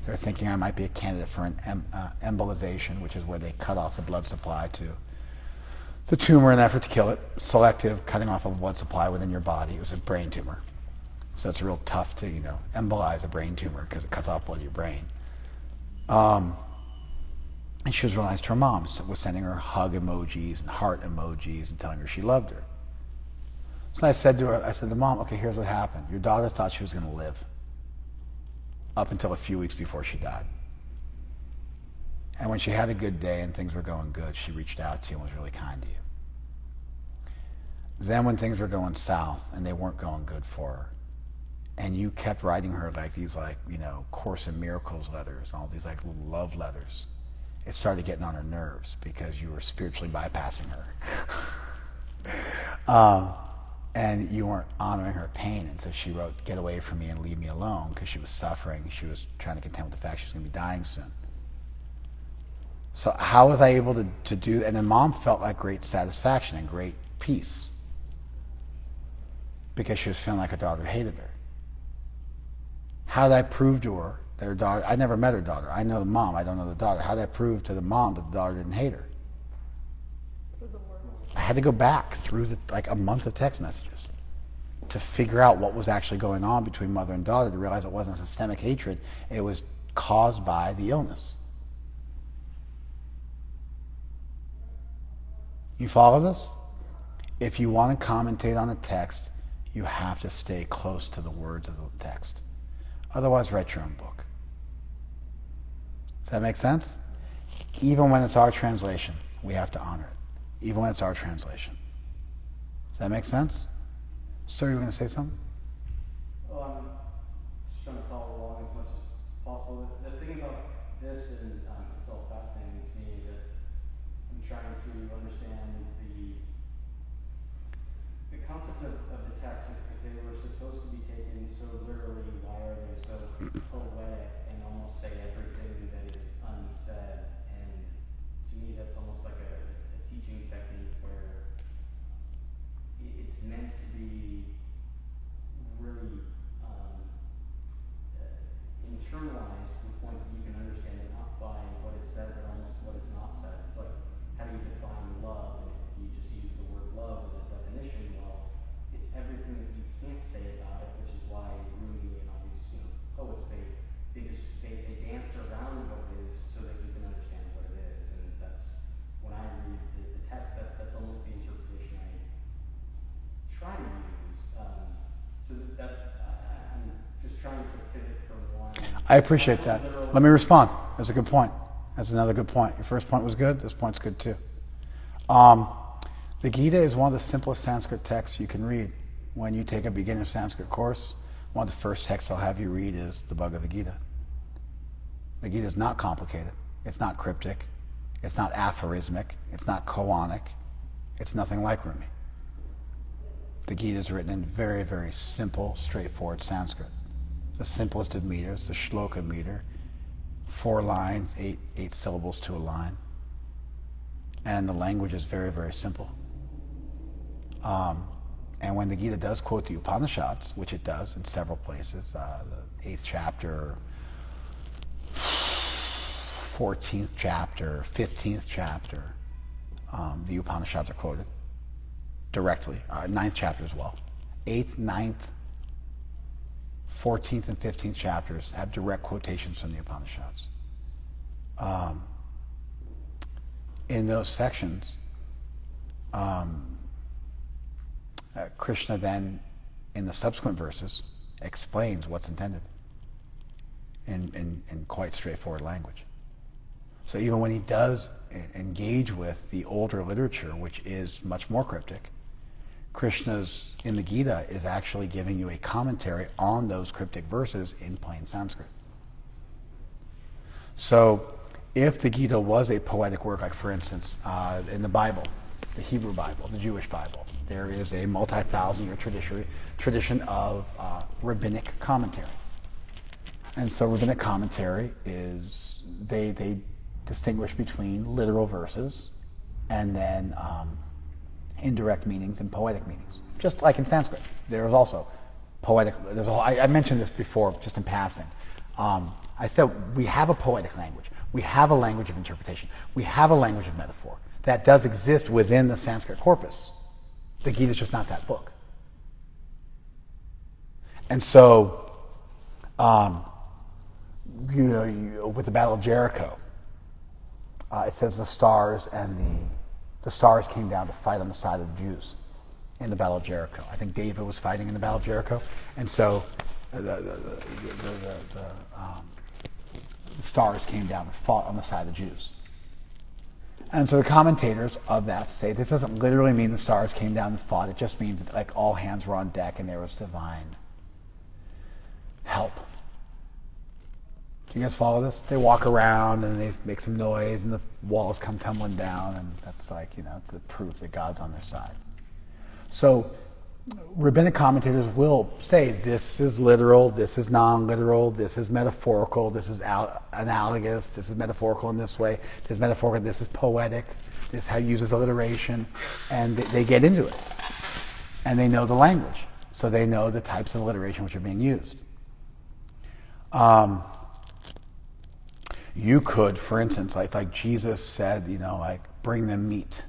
They're thinking I might be a candidate for an embolization, which is where they cut off the blood supply to the tumor in an effort to kill it. Selective cutting off of blood supply within your body. It was a brain tumor. So it's real tough to, embolize a brain tumor because it cuts off blood to your brain. And she was real nice to her mom. So was sending her hug emojis and heart emojis and telling her she loved her. So I said to Mom, okay, here's what happened. Your daughter thought she was going to live up until a few weeks before she died. And when she had a good day and things were going good, she reached out to you and was really kind to you. Then when things were going south and they weren't going good for her, and you kept writing her like these Course in Miracles letters, all these like little love letters, it started getting on her nerves because you were spiritually bypassing her. And you weren't honoring her pain, and so she wrote, "Get away from me and leave me alone," because she was suffering. She was trying to contend with the fact she was going to be dying soon. So how was I able to do that? And then Mom felt like great satisfaction and great peace because she was feeling like her daughter hated her. How did I prove to her that her daughter, I never met her daughter. I know the mom, I don't know the daughter. How did I prove to the mom that the daughter didn't hate her? Through the word. I had to go back through a month of text messages to figure out what was actually going on between mother and daughter, to realize it wasn't systemic hatred. It was caused by the illness. You follow this? If you want to commentate on a text, you have to stay close to the words of the text. Otherwise, write your own book. Does that make sense? Even when it's our translation, we have to honor it. Even when it's our translation. Does that make sense? Sir, you were going to say something? Well, I'm just trying to follow along as much as possible. The thing about this, and it's all fascinating to me, that I'm trying to understand the concept of the text. If they were supposed to be taken so literally, why are they so poetic and almost say everything that is unsaid? And to me, that's almost like a teaching technique where it's meant to be really internalized to the point that you can understand it not by what is said, but almost what is not said. It's like, how do you define love? And if you just use the word love as a definition, well, it's everything that you can't say about it, which is why Rumi and all these poets, they dance around what it is so that you can understand what it is. And that's, when I read the text, that's almost the interpretation I try to use. So I'm just trying to pivot from one. I appreciate that. Let me respond. That's a good point. That's another good point. Your first point was good. This point's good too. The Gita is one of the simplest Sanskrit texts you can read. When you take a beginner Sanskrit course, one of the first texts I'll have you read is the Bhagavad Gita. The Gita is not complicated. It's not cryptic. It's not aphorismic. It's not koanic. It's nothing like Rumi. The Gita is written in very, very simple, straightforward Sanskrit. The simplest of meters, the shloka meter, 4 lines, 8 syllables to a line. And the language is very, very simple. And when the Gita does quote the Upanishads, which it does in several places, the 8th chapter, 14th chapter, 15th chapter, the Upanishads are quoted directly. 9th chapter as well. 8th, 9th, 14th, and 15th chapters have direct quotations from the Upanishads. In those sections, Krishna then, in the subsequent verses, explains what's intended in quite straightforward language. So even when he does engage with the older literature, which is much more cryptic, Krishna's, in the Gita, is actually giving you a commentary on those cryptic verses in plain Sanskrit. So if the Gita was a poetic work, like for instance, in the Bible, the Hebrew Bible, the Jewish Bible, there is a multi-thousand-year tradition of rabbinic commentary. And so rabbinic commentary is, they distinguish between literal verses and then indirect meanings and poetic meanings. Just like in Sanskrit, there is also poetic, I mentioned this before, just in passing. I said we have a poetic language. We have a language of interpretation. We have a language of metaphor that does exist within the Sanskrit corpus. The Gita is just not that book. And so, with the Battle of Jericho, it says the stars came down to fight on the side of the Jews in the Battle of Jericho. I think David was fighting in the Battle of Jericho, and so the stars came down and fought on the side of the Jews. And so the commentators of that say this doesn't literally mean the stars came down and fought. It just means that like all hands were on deck and there was divine Do you guys follow this? They walk around and they make some noise and the walls come tumbling down, and that's like, it's the proof that God's on their side. So rabbinic commentators will say this is literal, this is non-literal, this is metaphorical, this is analogous, this is metaphorical in this way, this is metaphorical, this is poetic, this how uses alliteration, and they get into it. And they know the language, so they know the types of alliteration which are being used. You could, for instance, like Jesus said, bring them meat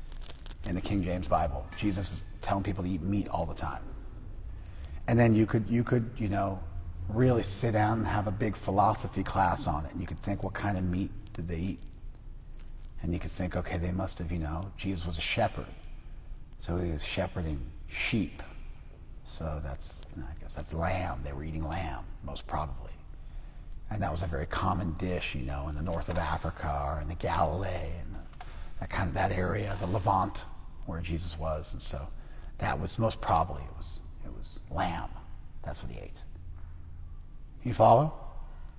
in the King James Bible. Jesus is telling people to eat meat all the time. And then you could, really sit down and have a big philosophy class on it. And you could think, what kind of meat did they eat? And you could think, okay, they must have, Jesus was a shepherd. So he was shepherding sheep. So that's, I guess that's lamb. They were eating lamb, most probably. And that was a very common dish, in the north of Africa or in the Galilee and that area, the Levant, where Jesus was. And so that was most probably it was lamb. That's what he ate. You follow?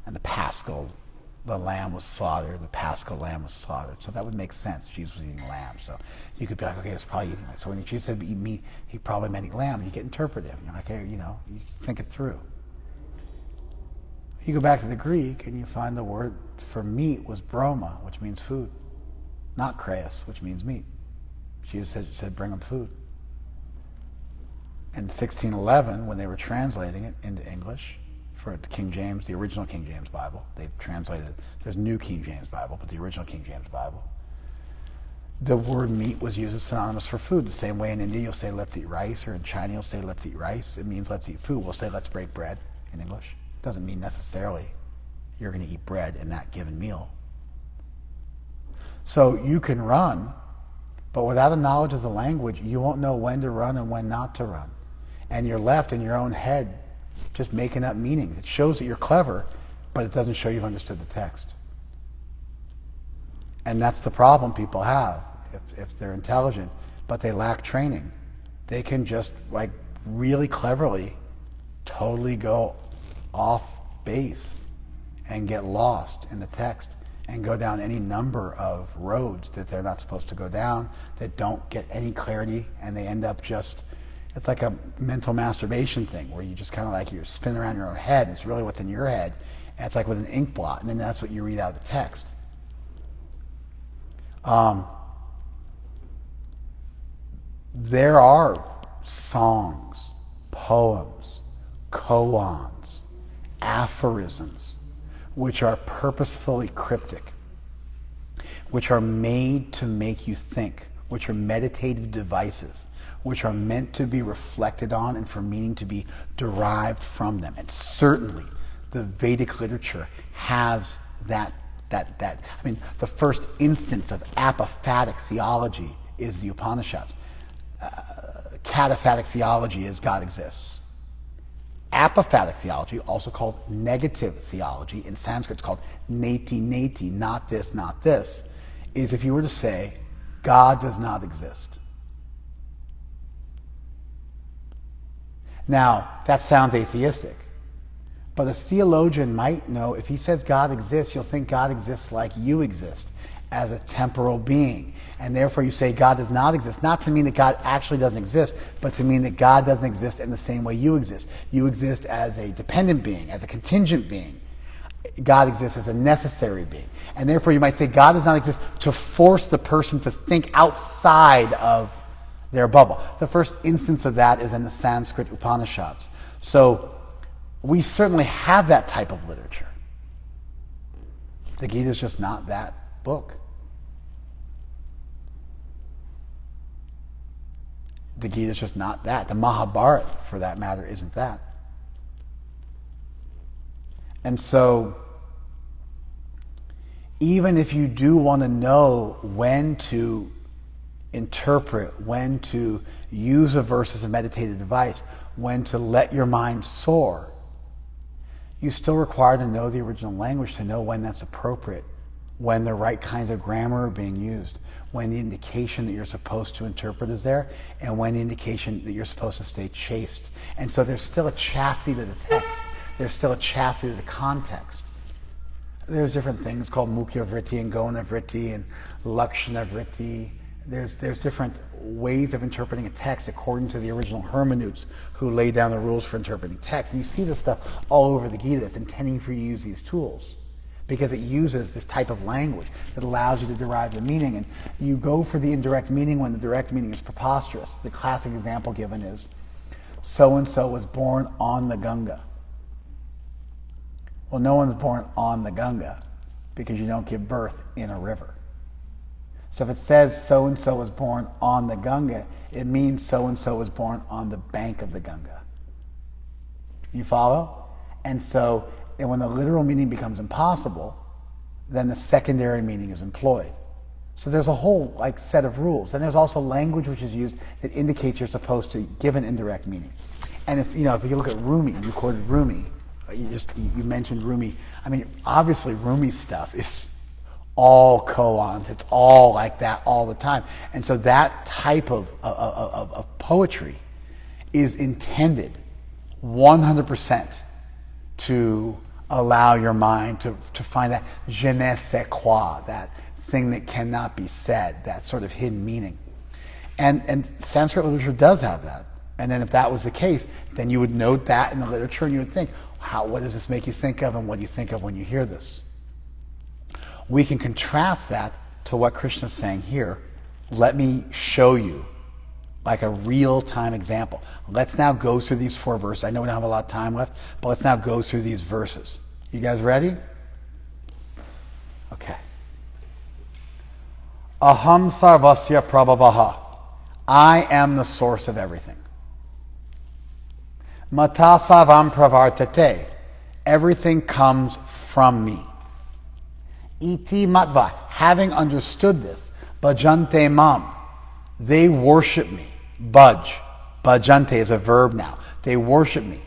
And the lamb was slaughtered. The Paschal lamb was slaughtered. So that would make sense. Jesus was eating lamb. So you could be like, okay, it's probably eating lamb. So when Jesus said eat meat, he probably meant eat lamb. You get interpretive. You're like, hey, you think it through. You go back to the Greek and you find the word for meat was broma, which means food, not kreos, which means meat. Jesus said bring them food. In 1611, when they were translating it into English for King James, the original King James Bible, they've translated, there's New King James Bible, but the original King James Bible, the word meat was used as synonymous for food. The same way in India you'll say let's eat rice, or in China you'll say let's eat rice. It means let's eat food. We'll say let's break bread in English. Doesn't mean necessarily you're going to eat bread in that given meal. So you can run, but without a knowledge of the language, you won't know when to run and when not to run. And you're left in your own head just making up meanings. It shows that you're clever, but it doesn't show you've understood the text. And that's the problem people have. If they're intelligent, but they lack training, they can just really cleverly totally go off base and get lost in the text and go down any number of roads that they're not supposed to go down, that don't get any clarity, and they end up it's like a mental masturbation thing where you just kind of you're spinning around your own head. It's really what's in your head, and it's like with an ink blot, and then that's what you read out of the text. There are songs, poems, koans, aphorisms, which are purposefully cryptic, which are made to make you think, which are meditative devices, which are meant to be reflected on and for meaning to be derived from them. And certainly the Vedic literature has that. The first instance of apophatic theology is the Upanishads. Cataphatic theology is God exists. Apophatic theology, also called negative theology, in Sanskrit it's called neti neti, not this, is if you were to say, God does not exist. Now, that sounds atheistic, but a theologian might know if he says God exists, you'll think God exists like you exist, as a temporal being. And therefore you say God does not exist, not to mean that God actually doesn't exist, but to mean that God doesn't exist in the same way you exist. You exist as a dependent being, as a contingent being. God exists as a necessary being. And therefore you might say God does not exist to force the person to think outside of their bubble. The first instance of that is in the Sanskrit Upanishads. So we certainly have that type of literature. The Gita is just not that book. The Gita is just not that. The Mahabharata, for that matter, isn't that. And so, even if you do want to know when to interpret, when to use a verse as a meditative device, when to let your mind soar, you still require to know the original language to know when that's appropriate, when the right kinds of grammar are being used, when the indication that you're supposed to interpret is there, and when the indication that you're supposed to stay chaste. And so there's still a chassis to the text. There's still a chassis to the context. There's different things called Mukhya Vritti and Gona Vritti and Lakshana Vritti. There's different ways of interpreting a text according to the original hermeneutes who laid down the rules for interpreting text. And you see this stuff all over the Gita. It's intending for you to use these tools because it uses this type of language that allows you to derive the meaning. And you go for the indirect meaning when the direct meaning is preposterous. The classic example given is, so-and-so was born on the Ganga. Well, no one's born on the Ganga because you don't give birth in a river. So if it says so-and-so was born on the Ganga, it means so-and-so was born on the bank of the Ganga. You follow? And when the literal meaning becomes impossible, then the secondary meaning is employed. So there's a whole set of rules. And there's also language which is used that indicates you're supposed to give an indirect meaning. And if you look at Rumi, you quoted Rumi, you mentioned Rumi. I mean, obviously Rumi's stuff is all koans. It's all like that all the time. And so that type of poetry is intended 100% to allow your mind to find that je ne sais quoi, that thing that cannot be said, that sort of hidden meaning. And Sanskrit literature does have that. And then if that was the case, then you would note that in the literature and you would think, what does this make you think of, and what do you think of when you hear this? We can contrast that to what Krishna's saying here. Let me show you like a real-time example. Let's now go through these 4 verses. I know we don't have a lot of time left, but let's now go through these verses. You guys ready? Okay. Aham sarvasya prabhavaha. I am the source of everything. Mata savam pravartate. Everything comes from me. Iti matva. Having understood this, bhajante mam. They worship me. Bhajante is a verb now. They worship me.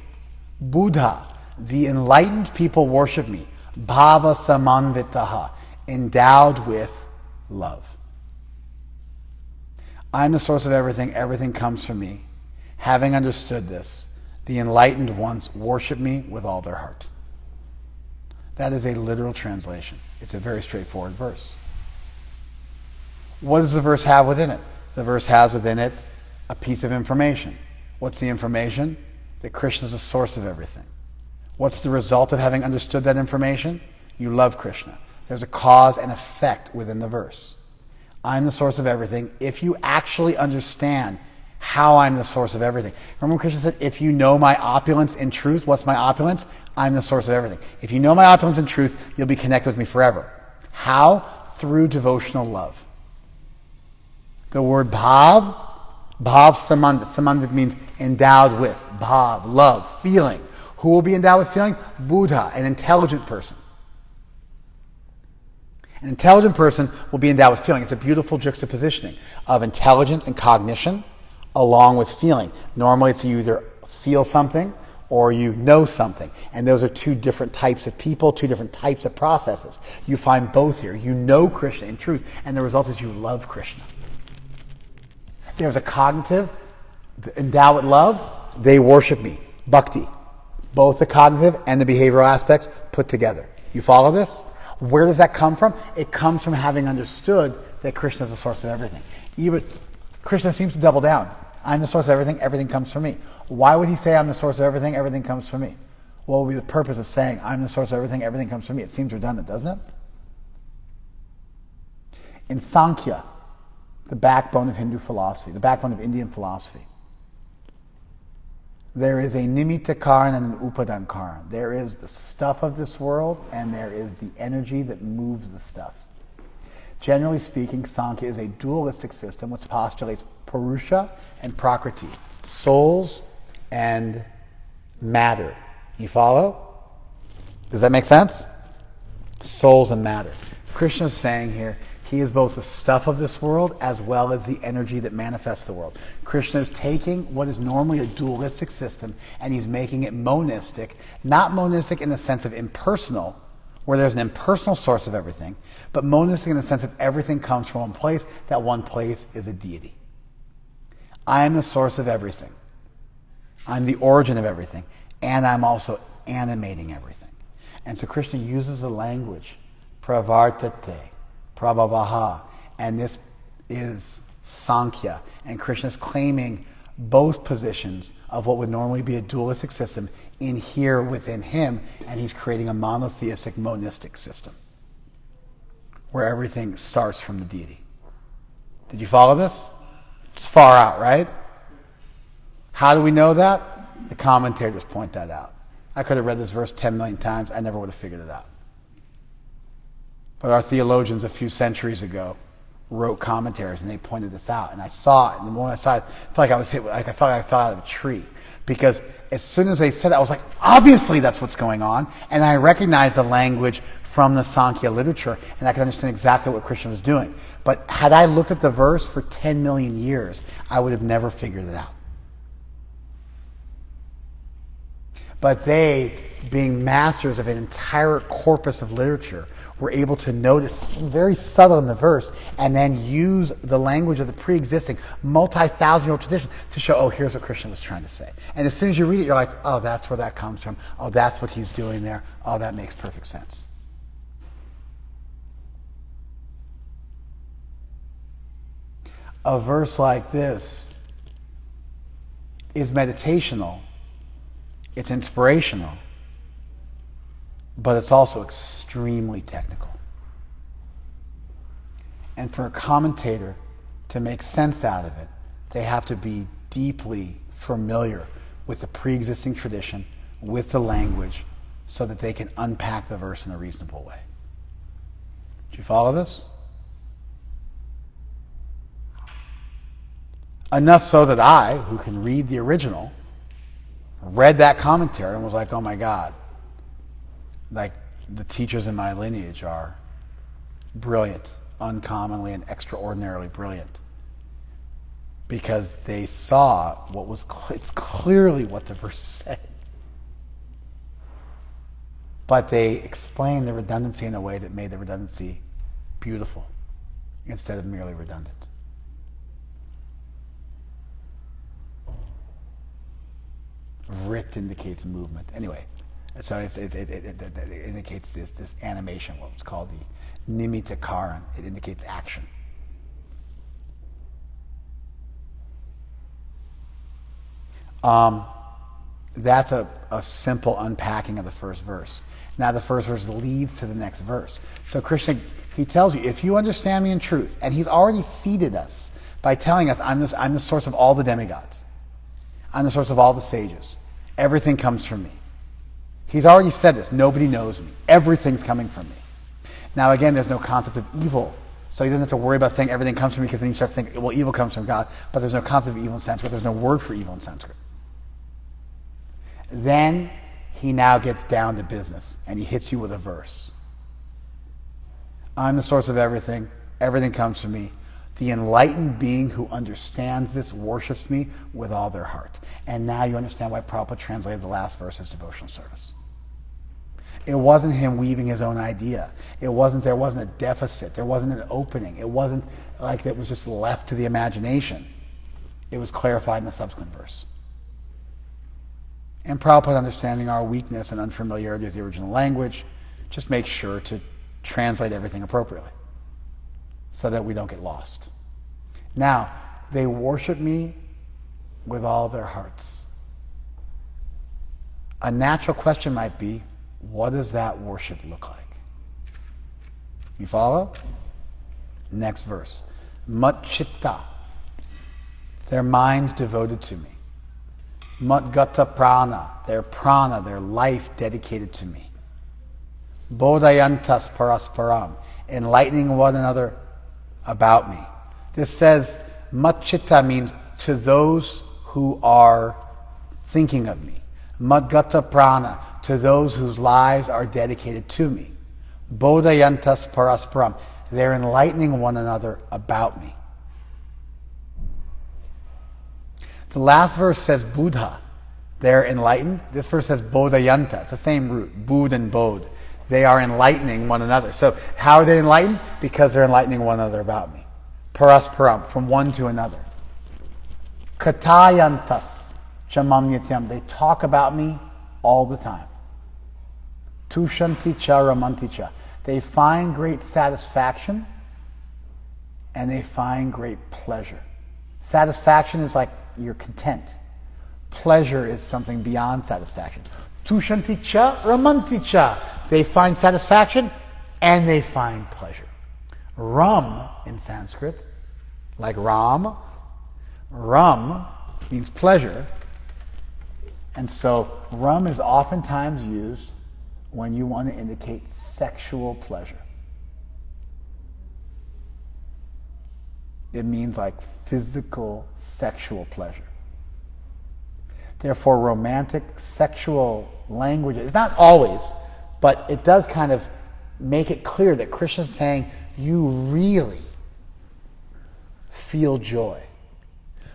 Buddha. The enlightened people worship me. Bhava samanvitaha. Endowed with love. I am the source of everything. Everything comes from me. Having understood this, the enlightened ones worship me with all their heart. That is a literal translation. It's a very straightforward verse. What does the verse have within it? The verse has within it a piece of information. What's the information? That Krishna is the source of everything. What's the result of having understood that information? You love Krishna. There's a cause and effect within the verse. I'm the source of everything. If you actually understand how I'm the source of everything. Remember when Krishna said, if you know my opulence in truth, what's my opulence? I'm the source of everything. If you know my opulence in truth, you'll be connected with me forever. How? Through devotional love. The word bhav samandit. Samandit means endowed with. Bhav, love, feeling. Who will be endowed with feeling? Buddha, an intelligent person. An intelligent person will be endowed with feeling. It's a beautiful juxtapositioning of intelligence and cognition along with feeling. Normally it's you either feel something or you know something. And those are 2 different types of people, 2 different types of processes. You find both here. You know Krishna in truth, and the result is you love Krishna. There's a cognitive, endowed with love, they worship me. Bhakti. Both the cognitive and the behavioral aspects put together. You follow this? Where does that come from? It comes from having understood that Krishna is the source of everything. Even Krishna seems to double down. I'm the source of everything, everything comes from me. Why would he say I'm the source of everything, everything comes from me? What would be the purpose of saying I'm the source of everything, everything comes from me? It seems redundant, doesn't it? In Sankhya, the backbone of Hindu philosophy, the backbone of Indian philosophy, there is a nimitta karan and an upadan karan. There is the stuff of this world and there is the energy that moves the stuff. Generally speaking, Sankhya is a dualistic system which postulates Purusha and Prakriti, souls and matter. You follow? Does that make sense? Souls and matter. Krishna is saying here, he is both the stuff of this world as well as the energy that manifests the world. Krishna is taking what is normally a dualistic system and he's making it monistic, not monistic in the sense of impersonal, where there's an impersonal source of everything, but monistic in the sense that everything comes from one place, that one place is a deity. I am the source of everything. I'm the origin of everything, and I'm also animating everything. And so Krishna uses the language, pravartate, prabhavaha, and this is Sankhya. And Krishna's claiming both positions of what would normally be a dualistic system in here within him, and he's creating a monotheistic monistic system where everything starts from the deity. Did you follow this? It's far out, right? How do we know that? The commentators point that out. I could have read this verse 10 million times. I never would have figured it out. But our theologians a few centuries ago wrote commentaries, and they pointed this out. And I saw it, and the moment I saw it, I felt like I was hit. I felt like I fell out of a tree, because as soon as they said it, I was like, obviously that's what's going on. And I recognized the language from the Sankhya literature, and I could understand exactly what Krishna was doing. But had I looked at the verse for 10 million years, I would have never figured it out. But they, being masters of an entire corpus of literature, were able to notice very subtle in the verse and then use the language of the pre-existing multi-thousand-year-old tradition to show, oh, here's what Krishna was trying to say. And as soon as you read it, you're like, oh, that's where that comes from. Oh, that's what he's doing there. Oh, that makes perfect sense. A verse like this is meditational, it's inspirational, but it's also extremely technical. And for a commentator to make sense out of it, they have to be deeply familiar with the pre-existing tradition, with the language, so that they can unpack the verse in a reasonable way. Do you follow this? Enough so that I, who can read the original, read that commentary and was like, oh my God, like the teachers in my lineage are brilliant, uncommonly and extraordinarily brilliant, because they saw what was it's clearly what the verse said, but they explained the redundancy in a way that made the redundancy beautiful instead of merely redundant. Vrit indicates movement. Anyway, so it indicates this animation, what's called the nimitta karan. It indicates action. That's a simple unpacking of the first verse. Now the first verse leads to the next verse. So Krishna, he tells you, if you understand me in truth, and he's already seeded us by telling us, I'm the source of all the demigods. I'm the source of all the sages. Everything comes from me. He's already said this. Nobody knows me. Everything's coming from me. Now again, there's no concept of evil. So he doesn't have to worry about saying everything comes from me, because then you start thinking, well, evil comes from God. But there's no concept of evil in Sanskrit. There's no word for evil in Sanskrit. Then he now gets down to business, and he hits you with a verse. I'm the source of everything. Everything comes from me. The enlightened being who understands this worships me with all their heart. And now you understand why Prabhupada translated the last verse as devotional service. It wasn't him weaving his own idea. There wasn't a deficit. There wasn't an opening. It wasn't like it was just left to the imagination. It was clarified in the subsequent verse. And Prabhupada, understanding our weakness and unfamiliarity with the original language, just makes sure to translate everything appropriately, so that we don't get lost. Now, they worship me with all their hearts. A natural question might be, what does that worship look like? You follow? Next verse. Mat chitta. Their minds devoted to me. Mat gata prana. Their life dedicated to me. Bodhayantas parasparam. Enlightening one another about me. This says, Matchitta means to those who are thinking of me. Madgata prana, to those whose lives are dedicated to me. Bodhayantas parasparam, they're enlightening one another about me. The last verse says Buddha, they're enlightened. This verse says Bodhayanta, it's the same root, Bud and Bod. They are enlightening one another. So how are they enlightened? Because they're enlightening one another about me. Parasparam, from one to another. Katayantas chamam nityam. They talk about me all the time. Tushanti cha ramanti cha. They find great satisfaction and they find great pleasure. Satisfaction is like you're content. Pleasure is something beyond satisfaction. Tushanti cha ramanti cha. They find satisfaction and they find pleasure. Ram in Sanskrit, like Ram, Ram means pleasure. And so ram is oftentimes used when you want to indicate sexual pleasure. It means like physical, sexual pleasure. Therefore, romantic, sexual language, it's not always, but it does kind of make it clear that Krishna's saying, you really feel joy.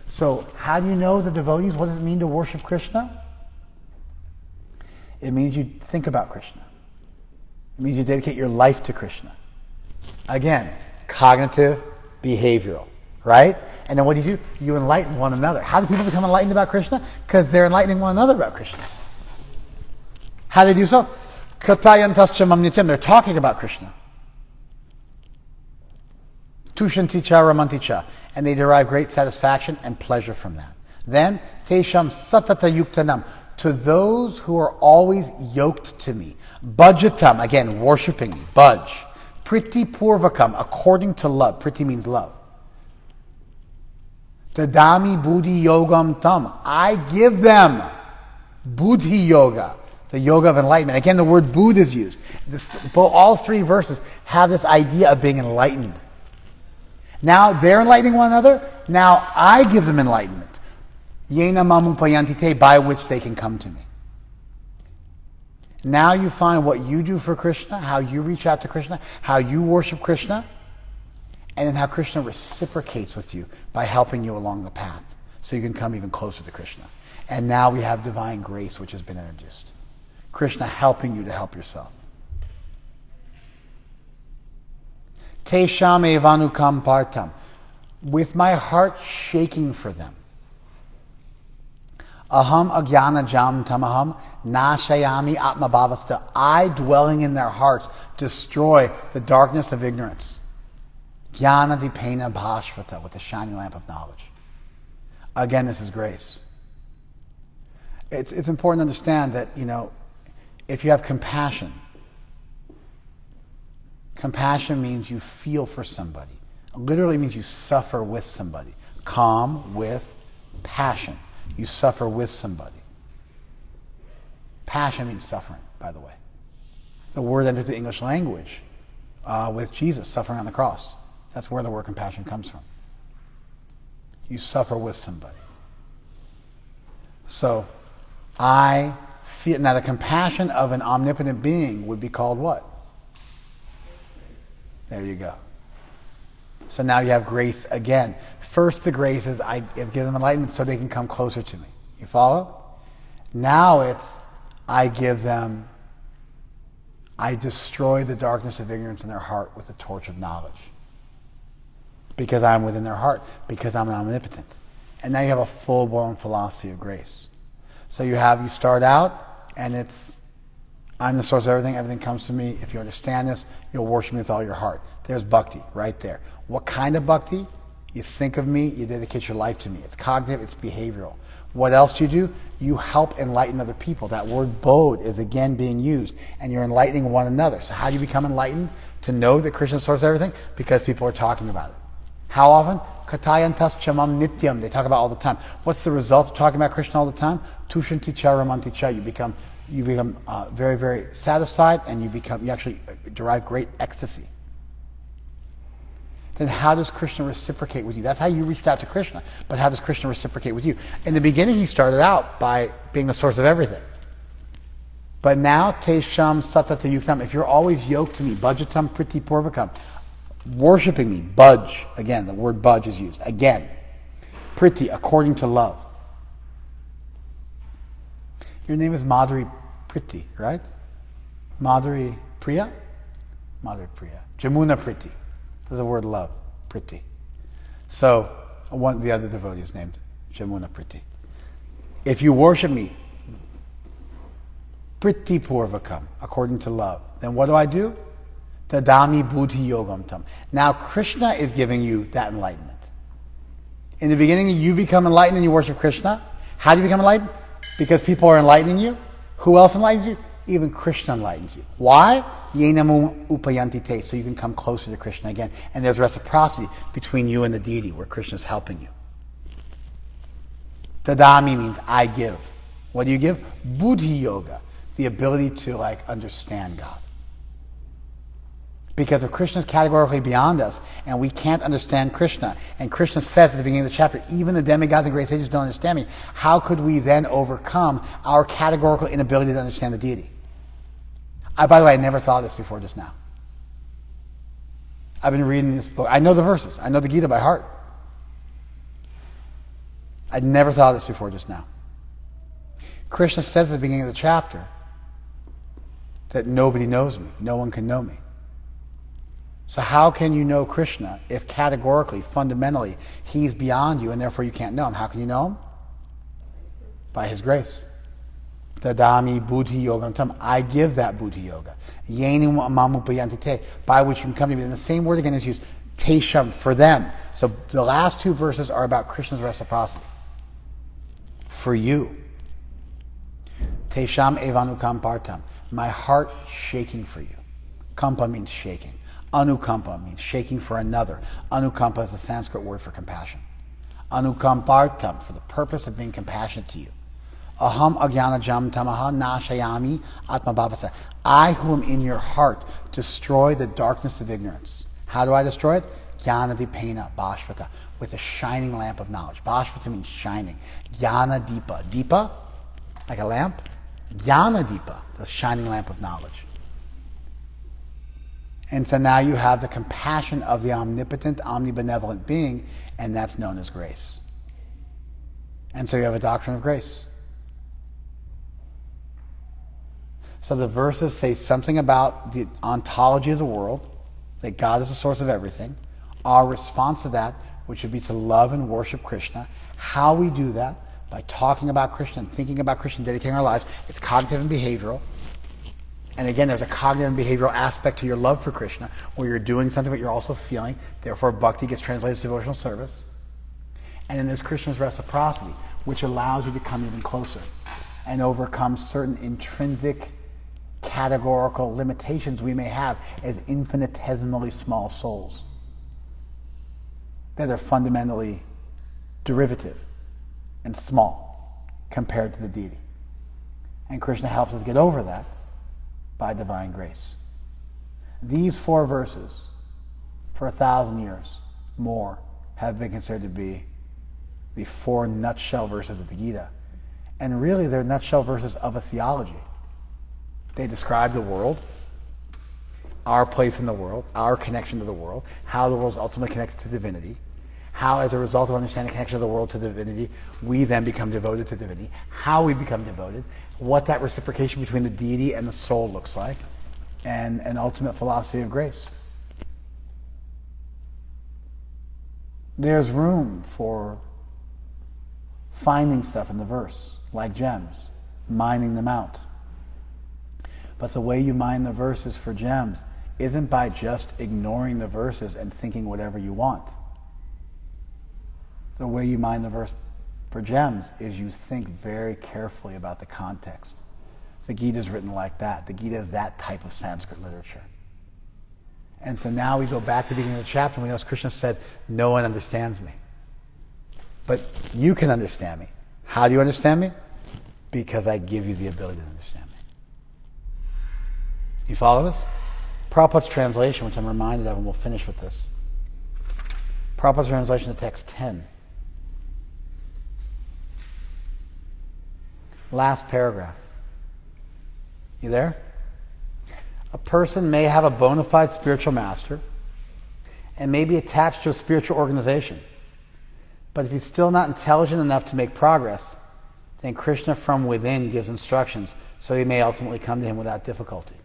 So, how do you know the devotees? What does it mean to worship Krishna? It means you think about Krishna. It means you dedicate your life to Krishna. Again, cognitive, behavioral, right? And then what do? You enlighten one another. How do people become enlightened about Krishna? Because they're enlightening one another about Krishna. How do they do so? Katayantascha mamnityam. They're talking about Krishna. Tushanti cha ramanti cha. And they derive great satisfaction and pleasure from that. Then, tesham satata yuktanam. To those who are always yoked to me. Bhajatam, again, worshiping me. Bhaj. Priti purvakam, according to love. Priti means love. Dadami buddhi yogam tam. I give them buddhi yoga, the yoga of enlightenment. Again, the word buddha is used. All three verses have this idea of being enlightened. Now they're enlightening one another. Now I give them enlightenment. Yena mamupayanti te, by which they can come to me. Now you find what you do for Krishna, how you reach out to Krishna, how you worship Krishna, and then how Krishna reciprocates with you by helping you along the path so you can come even closer to Krishna. And now we have divine grace which has been introduced. Krishna helping you to help yourself. Tesham evanukam partam. With my heart shaking for them. Aham agyana jam tamaham nashayami atmabhavasta. I, dwelling in their hearts, destroy the darkness of ignorance. Jnana dipena bhashvata, with the shining lamp of knowledge. Again, this is grace. It's important to understand that, if you have compassion, compassion means you feel for somebody. It literally means you suffer with somebody. Calm with passion. You suffer with somebody. Passion means suffering, by the way. The word entered the English language with Jesus suffering on the cross. That's where the word compassion comes from. You suffer with somebody. So, I feel... Now, the compassion of an omnipotent being would be called what? There you go. So now you have grace again. First, the grace is I give them enlightenment so they can come closer to me. You follow? Now it's I destroy the darkness of ignorance in their heart with the torch of knowledge. Because I'm within their heart. Because I'm omnipotent. And now you have a full-blown philosophy of grace. So you start out, and it's, I'm the source of everything. Everything comes to me. If you understand this, you'll worship me with all your heart. There's bhakti, right there. What kind of bhakti? You think of me, you dedicate your life to me. It's cognitive, it's behavioral. What else do? You help enlighten other people. That word bodh is again being used, and you're enlightening one another. So how do you become enlightened? To know that Krishna is the source of everything? Because people are talking about it. How often? Katayantas chamam nityam. They talk about all the time. What's the result of talking about Krishna all the time? Tushanti cha ramanti cha. You become very, very satisfied, and you actually derive great ecstasy. Then how does Krishna reciprocate with you? That's how you reached out to Krishna. But how does Krishna reciprocate with you? In the beginning, he started out by being the source of everything. But now, tesham satata yuktam. If you're always yoked to me, bhajatam priti purvakam, worshipping me, bhaj. Again, the word bhaj is used. Again, priti, according to love. Your name is Madhuri Priti, right? Madhuri Priya? Madhuri Priya. Jamuna Priti. The word love, Priti. So, the other devotee is named Jamuna Priti. If you worship me, Priti purvakam, according to love. Then what do? Tadami buddhi yogam tam. Now Krishna is giving you that enlightenment. In the beginning, you become enlightened and you worship Krishna. How do you become enlightened? Because people are enlightening you. Who else enlightens you? Even Krishna enlightens you. Why? Yenamu upayanti te, so you can come closer to Krishna again. And there's reciprocity between you and the deity where Krishna is helping you. Tadami means I give. What do you give? Buddhi yoga, the ability to understand God. Because if Krishna is categorically beyond us and we can't understand Krishna, and Krishna says at the beginning of the chapter, even the demigods and great sages don't understand me, how could we then overcome our categorical inability to understand the deity? By the way, I never thought of this before just now. I've been reading this book. I know the verses. I know the Gita by heart. I'd never thought of this before just now. Krishna says at the beginning of the chapter that nobody knows me. No one can know me. So how can you know Krishna if categorically, fundamentally, he's beyond you and therefore you can't know him? How can you know him? By his grace. Tadami buddhi yogam tam. I give that buddhi yoga. Yenu mamupayanti te, by which you can come to me. And the same word again is used, tesham, for them. So the last two verses are about Krishna's reciprocity. For you. Tesham evanukam partam. My heart shaking for you. Kampa means shaking. Anukampa means shaking for another. Anukampa is the Sanskrit word for compassion. Anukampartam, for the purpose of being compassionate to you. Aham agyana jam tamaha nashayami atmabhavasa. I who am in your heart destroy the darkness of ignorance. How do I destroy it? Jnana vipena bhashvata, with a shining lamp of knowledge. Bhashvata means shining. Jnana deepa. Deepa, like a lamp. Jnana deepa, the shining lamp of knowledge. And so now you have the compassion of the omnipotent, omnibenevolent being, and that's known as grace. And so you have a doctrine of grace. So the verses say something about the ontology of the world, that God is the source of everything. Our response to that, which would be to love and worship Krishna. How we do that? By talking about Krishna and thinking about Krishna, dedicating our lives. It's cognitive and behavioral. And again, there's a cognitive and behavioral aspect to your love for Krishna, where you're doing something but you're also feeling. Therefore, bhakti gets translated as devotional service. And then there's Krishna's reciprocity, which allows you to come even closer and overcome certain intrinsic categorical limitations we may have as infinitesimally small souls that are fundamentally derivative and small compared to the deity. And Krishna helps us get over that by divine grace. These 4 verses, for 1,000 years more, have been considered to be the 4 nutshell verses of the Gita. And really, they're nutshell verses of a theology. They describe the world, our place in the world, our connection to the world, how the world is ultimately connected to divinity, how as a result of understanding the connection of the world to divinity, we then become devoted to divinity, how we become devoted, what that reciprocation between the deity and the soul looks like, and an ultimate philosophy of grace. There's room for finding stuff in the verse, like gems, mining them out. But the way you mine the verses for gems isn't by just ignoring the verses and thinking whatever you want. The way you mine the verse for gems is you think very carefully about the context. The Gita is written like that. The Gita is that type of Sanskrit literature. And so now we go back to the beginning of the chapter and we know as Krishna said, no one understands me. But you can understand me. How do you understand me? Because I give you the ability to understand me. You follow this? Prabhupada's translation, which I'm reminded of, and we'll finish with this. Prabhupada's translation of text 10. Last paragraph. You there? A person may have a bona fide spiritual master and may be attached to a spiritual organization. But if he's still not intelligent enough to make progress, then Krishna from within gives instructions so he may ultimately come to him without difficulty.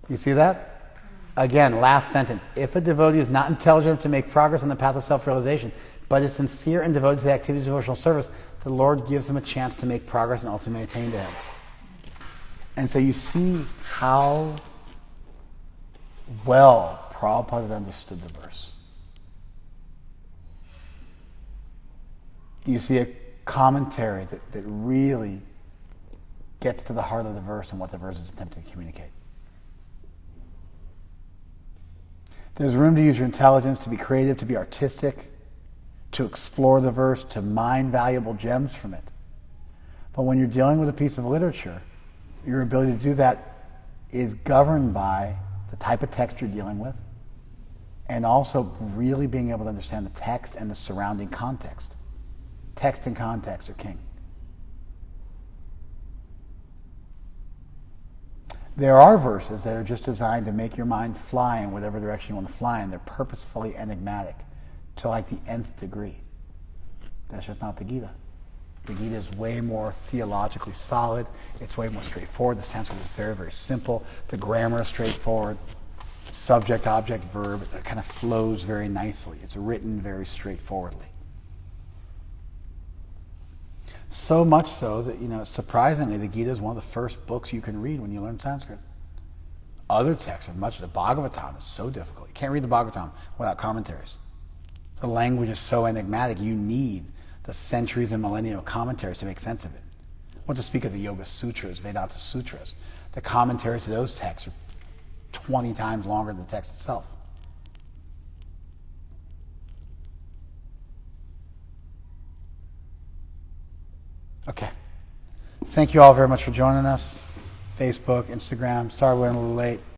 You see that? Again, last sentence. If a devotee is not intelligent enough to make progress on the path of self-realization, but is sincere and devoted to the activities of devotional service, the Lord gives them a chance to make progress and ultimately attain to Him. And so you see how well Prabhupada had understood the verse. You see a commentary that really gets to the heart of the verse and what the verse is attempting to communicate. There's room to use your intelligence, to be creative, to be artistic, to explore the verse, to mine valuable gems from it. But when you're dealing with a piece of literature, your ability to do that is governed by the type of text you're dealing with, and also really being able to understand the text and the surrounding context. Text and context are king. There are verses that are just designed to make your mind fly in whatever direction you want to fly in. They're purposefully enigmatic to like the nth degree. That's just not the Gita. The Gita is way more theologically solid. It's way more straightforward. The Sanskrit is very, very simple. The grammar is straightforward. Subject, object, verb, it kind of flows very nicely. It's written very straightforwardly. So much so that, surprisingly, the Gita is one of the first books you can read when you learn Sanskrit. Other texts are the Bhagavatam is so difficult. You can't read the Bhagavatam without commentaries. The language is so enigmatic, you need the centuries and millennia of commentaries to make sense of it. What to speak of the Yoga Sutras, Vedanta Sutras. The commentaries to those texts are 20 times longer than the text itself. Okay. Thank you all very much for joining us. Facebook, Instagram. Sorry we're a little late.